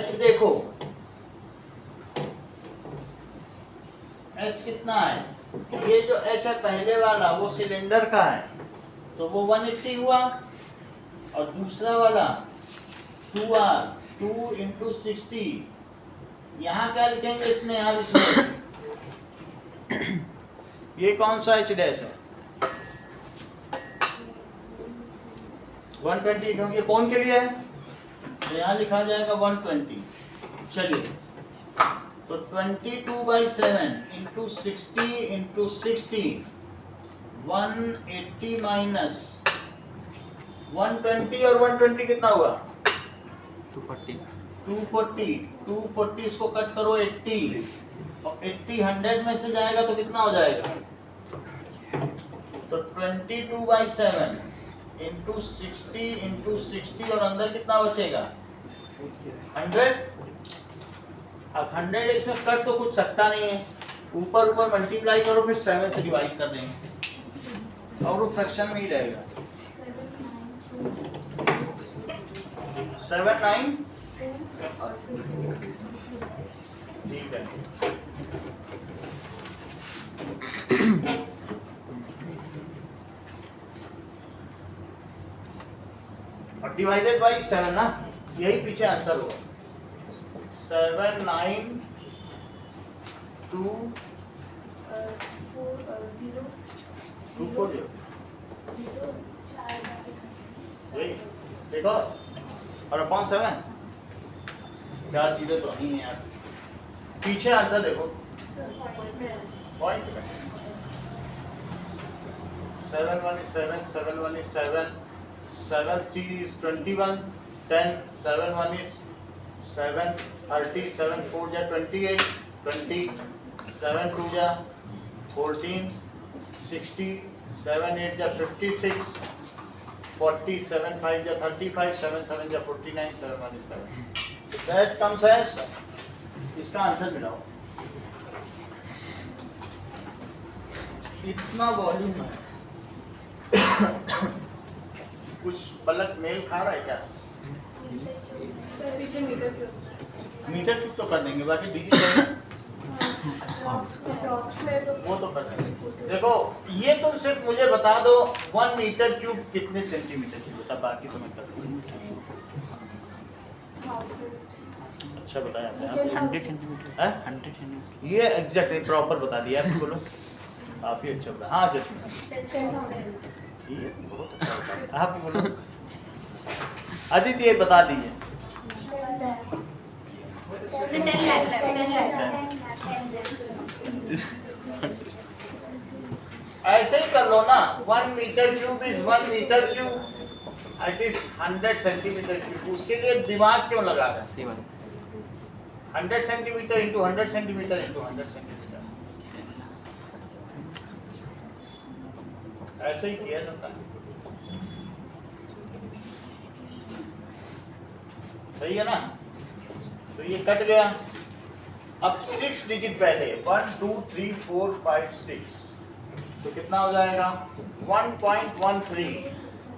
h देखो h कितना है, ये जो h है पहले वाला वो सिलेंडर का है तो वो 180 हुआ, और दूसरा वाला 2r 2 इंटू 60, यहाँ क्या लिखेंगे इसमें, यहाँ इसमें ये कौन सा h डैश है 120, क्योंकि कौन के लिए है तो यहाँ लिखा जाएगा 120। चलिए तो 22/7 इंटू 60 इंटू 60 180 माइनस 120, और 120 कितना हुआ 240। 240 इसको कट करो 80, और 80 100 में से जाएगा तो कितना हो जाएगा, तो 22/7 इंटू 60 और अंदर कितना बचेगा 100। अब 100 इसमें कट तो कुछ सकता नहीं है, ऊपर मल्टीप्लाई करो फिर 7 से डिवाइड कर देंगे और वो फ्रैक्शन में ही रहेगा। 7 9 ठीक है। और डिवाइडेड बाई 7 ना, यही पीछे आंसर होगा। 7 9 2 2 4 वही देखो, और अपॉन 7 यार चीजें तो नहीं है यार, पीछे आंसर देखो point 7 1 is 7 7 1 is 7 7 3 is 21 10 7 1 is 7 30 7 4 ja 28 20 7 2 ja 14 60 7 8 ja 56 40 7 5 ja 35 7 7 ja 49 7 1 is 7। That comes as, इसका आंसर मिलाओ। इतना वॉल्यूम है कुछ पलक मेल खा रहा है क्या? सर पीछे मीटर क्यों मीटर क्यूब तो कर देंगे, बाकी डिजिटल बॉक्स में तो वो तो कर देंगे। देखो ये तुम सिर्फ मुझे बता दो 1 मीटर क्यूब कितने सेंटीमीटर क्यूब होता है, बाकी तो मैं कर दूंगा। अच्छा बताया आपने, 100 सेंटीमीटर हैं? 100 सेंटीमीटर। ये एग्जैक्टली प्रॉपर बता दिया आप, बोलो काफी अच्छा बताया। हाँ जसमीन, 10,000 ये बहुत अच्छा बताया आप, बोलो आदित्य बता दीजिए। ऐसे ही कर लो ना, 1 metre cube is 1 metre cube, it is 100 centimetre cube. उसके लिए दिमाग क्यों लगा रहे हैं? सही बात। 100 centimetre into 100 centimetre into 100 centimetre, ऐसे ही किया जाता है। सही है ना, तो ये कट गया। अब 6 डिजिट पहले 1 2 3 4 5 6, तो कितना हो जाएगा 1.13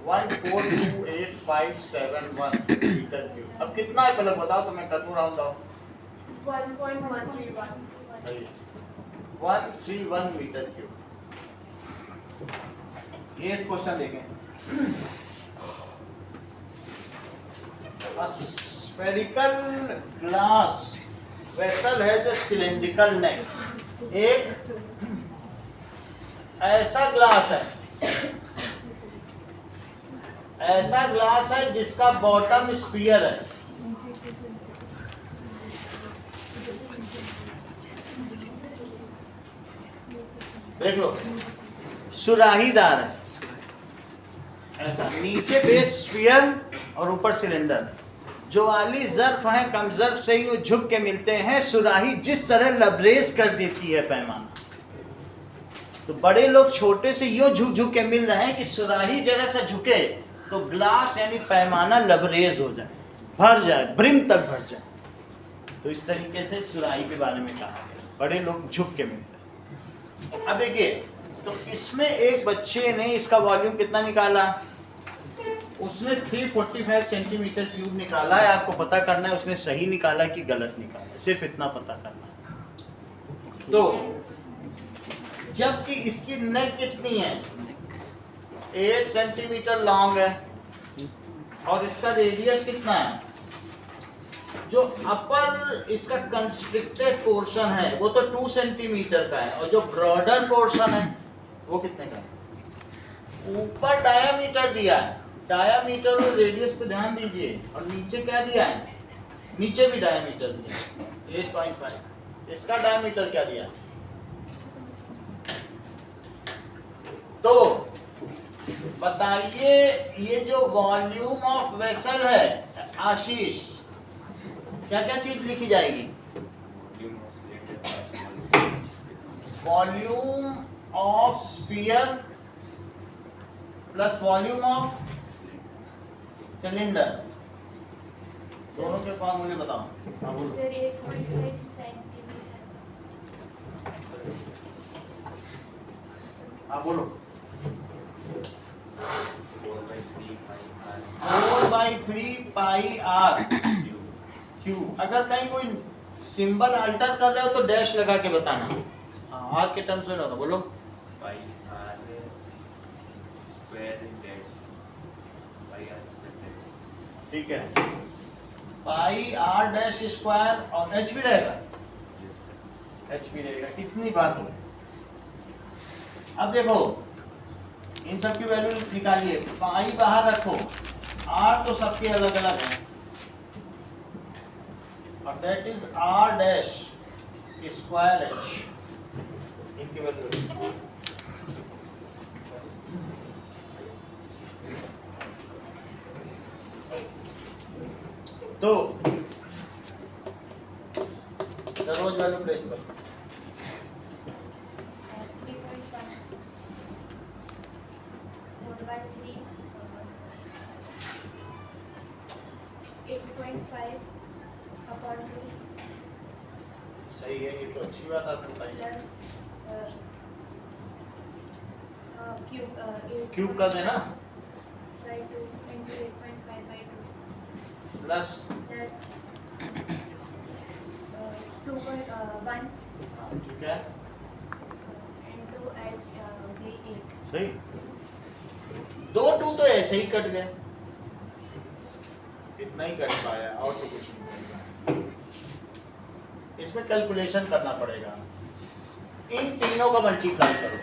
1428571 मीटर क्यूब। अब कितना है पहले बताओ तो मैं कर दूं राउंड ऑफ। 1.131 सही है, 131 मीटर क्यूब। ये क्वेश्चन देखें, a spherical glass vessel has a cylindrical neck। एक ऐसा ग्लास है जिसका बॉटम स्फीयर है, देख लो सुराहीदार है, ऐसा नीचे बेस स्फीयर और ऊपर सिलेंडर। जो वाली ज़र्फ है कम ज़र्फ से ही झुक के मिलते हैं, सुराही जिस तरह लबरेज कर देती है पैमाना, तो बड़े लोग छोटे से यूं झुक झुक के मिल रहे हैं कि सुराही जरा सा झुके तो ग्लास यानी पैमाना लबरेज हो जाए, भर जाए, ब्रिम तक भर जाए। तो इस तरीके से सुराही के बारे में कहा गया, बड़े लोग झुक के मिल रहे हैं। अब देखिए, तो इसमें एक बच्चे ने इसका वॉल्यूम कितना निकाला, उसने 345 सेंटीमीटर क्यूब निकाला है। आपको पता करना है उसने सही निकाला कि गलत निकाला, सिर्फ इतना पता करना है। तो जबकि इसकी नेक कितनी है, 8 सेंटीमीटर लॉन्ग है और इसका रेडियस कितना है, जो अपर इसका कंस्ट्रिक्टेड पोर्शन है वो तो 2 सेंटीमीटर का है और जो ब्रॉडर पोर्शन है वो कितने का है। ऊपर डायामीटर दिया है, डायामीटर और रेडियस पे ध्यान दीजिए, और नीचे क्या दिया है, नीचे भी डायामीटर दिया है 8.5। इसका डायामीटर क्या दिया, तो बताइए ये जो वॉल्यूम ऑफ वेसल है आशीष, क्या क्या चीज लिखी जाएगी, volume of sphere plus volume of cylinder, दोनों के फॉर्मूले बताओ। हाँ बोलो। Sir 8.5 centimetre. हाँ बोलो। 4/3 4/3 पाई r क्यूब। अगर कहीं कोई सिंबल अल्टर कर रहे हो तो डैश लगा के बताना। हाँ, आर के टर्म्स में ना बोलो। pi r square dash pi r square dash। ठीक है, पाई आर डैश स्क्वायर और एच भी रहेगा, एच भी रहेगा। कितनी बात हो, अब देखो इन सब की वैल्यू निकालिए, पाई बाहर रखो, आर तो सबके अलग अलग है और that is R dash square H, इनकी वैल्यू। तो रोज वैल्यू प्लेस करो। 3.1 4/3 8.5 upon 2 सही है, ये तो अच्छी बात आपने बताई है। plus क्यूब कर देना, by 2 into 8.5 by 2 plus plus 2.1 ठीक है, into h the 8 सही। 2 2 तो ऐसे ही कट गए, इतना ही कट पाया और तो कुछ नहीं। इसमें कैलकुलेशन करना पड़ेगा, इन तीनों का मल्टीप्लाई करो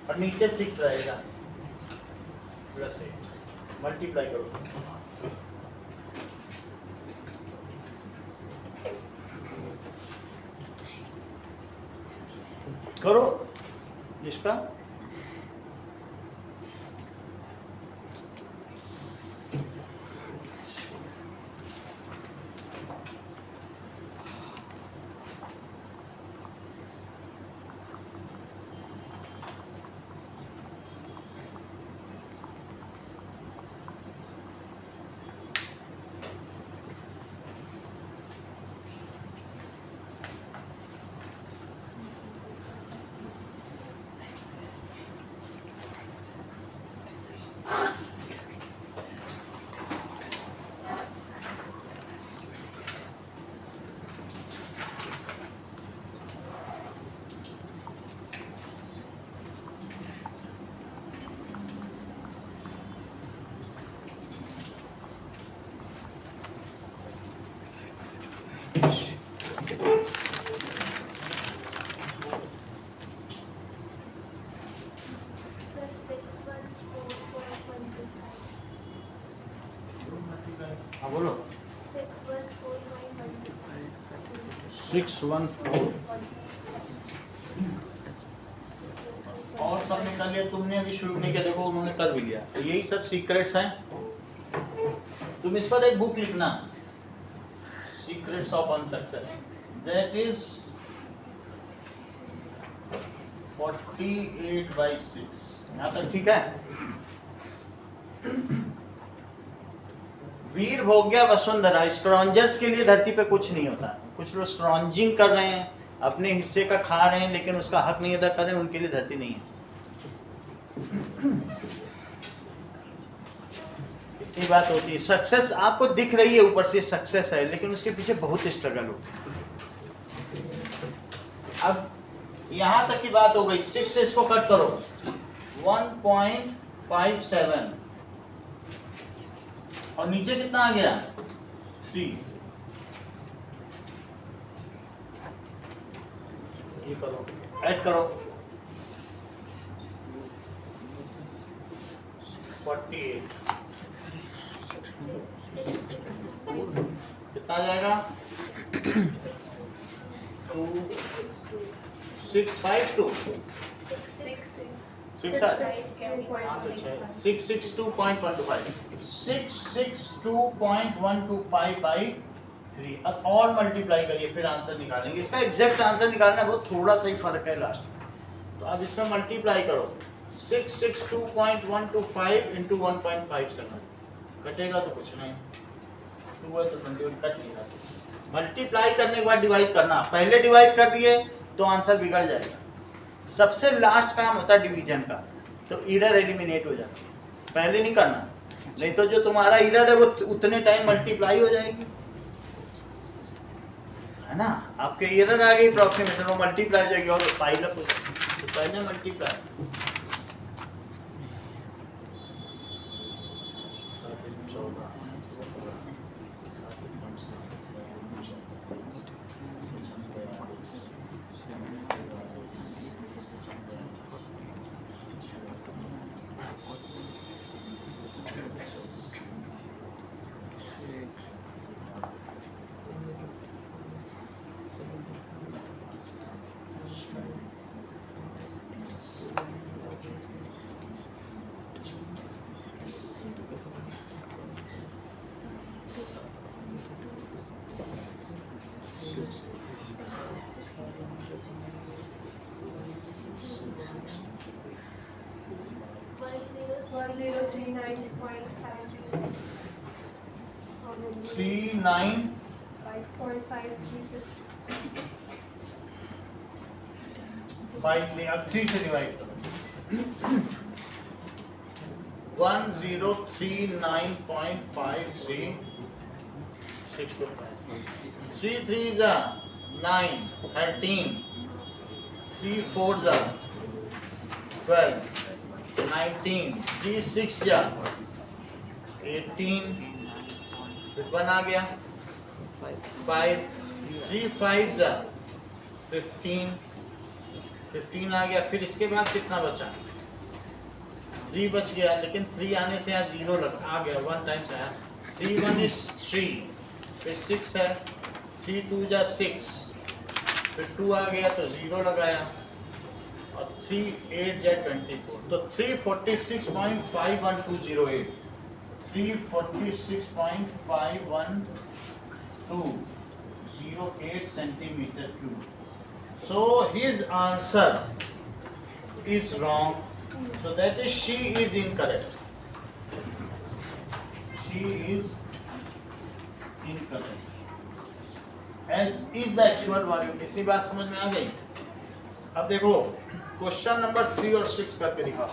और नीचे 6 रहेगा प्लस 8, मल्टीप्लाई करो। करो इसका, so 614.125 हाँ बोलो। 614.125 614 और सब निकाल लिया तुमने, अभी शुरू नहीं किया, देखो उन्होंने कर भी लिया। तो यही सब सीक्रेट्स हैं, तुम इस पर एक बुक लिखना, secrets of unsuccess, that is 48/6। यहाँ तक ठीक है। वीर भोग्या वसुंधरा, स्क्रॉन्जर्स के लिए धरती पे कुछ नहीं होता। कुछ लोग स्क्रॉन्जिंग कर रहे हैं, अपने हिस्से का खा रहे हैं, लेकिन उसका हक नहीं अदा कर रहे हैं, उनके लिए धरती नहीं है। इतनी बात होती है। सक्सेस आपको दिख रही है ऊपर से सक्सेस है, लेकिन उसके पीछे बहुत स्ट्रगल होती है। अब यहां तक की बात हो गई। 6 से इसको कट करो, 1.57 और नीचे कितना आ गया 3। ये करो, ऐड करो 48 कितना आ जाएगा 652 662.125 अब और मल्टीप्लाई करिए, फिर आंसर निकालेंगे। इसका एग्जैक्ट आंसर निकालना बहुत थोड़ा सा ही फर्क है लास्ट में। तो अब इसमें मल्टीप्लाई करो 662.125 इंटू 1.57 कटेगा तो कुछ नहीं, 2 है तो 21 कट नहीं जाता। मल्टीप्लाई करने के बाद डिवाइड करना। पहले डिवाइड कर दिए तो आंसर बिगड़ जाएगा। सबसे लास्ट काम होता है डिवीजन का, तो एरर एलिमिनेट हो जाती है। पहले नहीं करना, नहीं तो जो तुम्हारा एरर है वो उतने टाइम मल्टीप्लाई हो जाएगी, है ना। आपके एरर आ गई अप्रोक्सीमेशन, वो मल्टीप्लाई हो जाएगी और पाइल अप हो जाएगी। तो पहले मल्टीप्लाई। अब 3 से डिवाइड करो 1039.53 3 3 9 13 3 4 12 19 3 6 18 फिर 1 आ गया 5 3 5 15 आ गया। फिर इसके बाद कितना बचा 3 बच गया, लेकिन 3 आने से यहाँ 0 आ गया, 1 टाइम्स आया। 3 1 is 3, फिर 6 है, 3 2 6, फिर 2 आ गया तो 0 लगाया, और 3 8 24, तो 346.51208 346.51208 centimeter cube. So his answer is wrong. So that is she is incorrect. She is incorrect. As is the actual volume. इतनी बात समझ में आ गई। अब देखो क्वेश्चन नंबर 3 और 6 करके दिखाओ।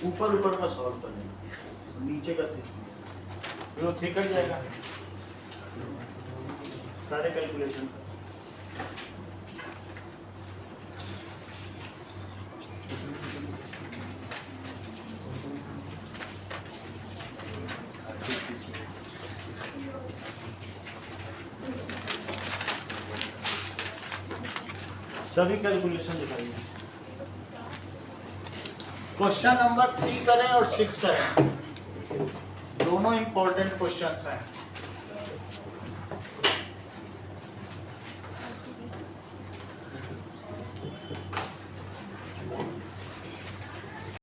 ऊपर का सॉल्व कर लेना, नीचे का थिक, फिर वो थिक कट जाएगा सारे कैलकुलेशन। सभी कैलकुलेशन दिखाइए। क्वेश्चन नंबर 3 करें और 6 करें, दोनों इंपॉर्टेंट क्वेश्चंस हैं।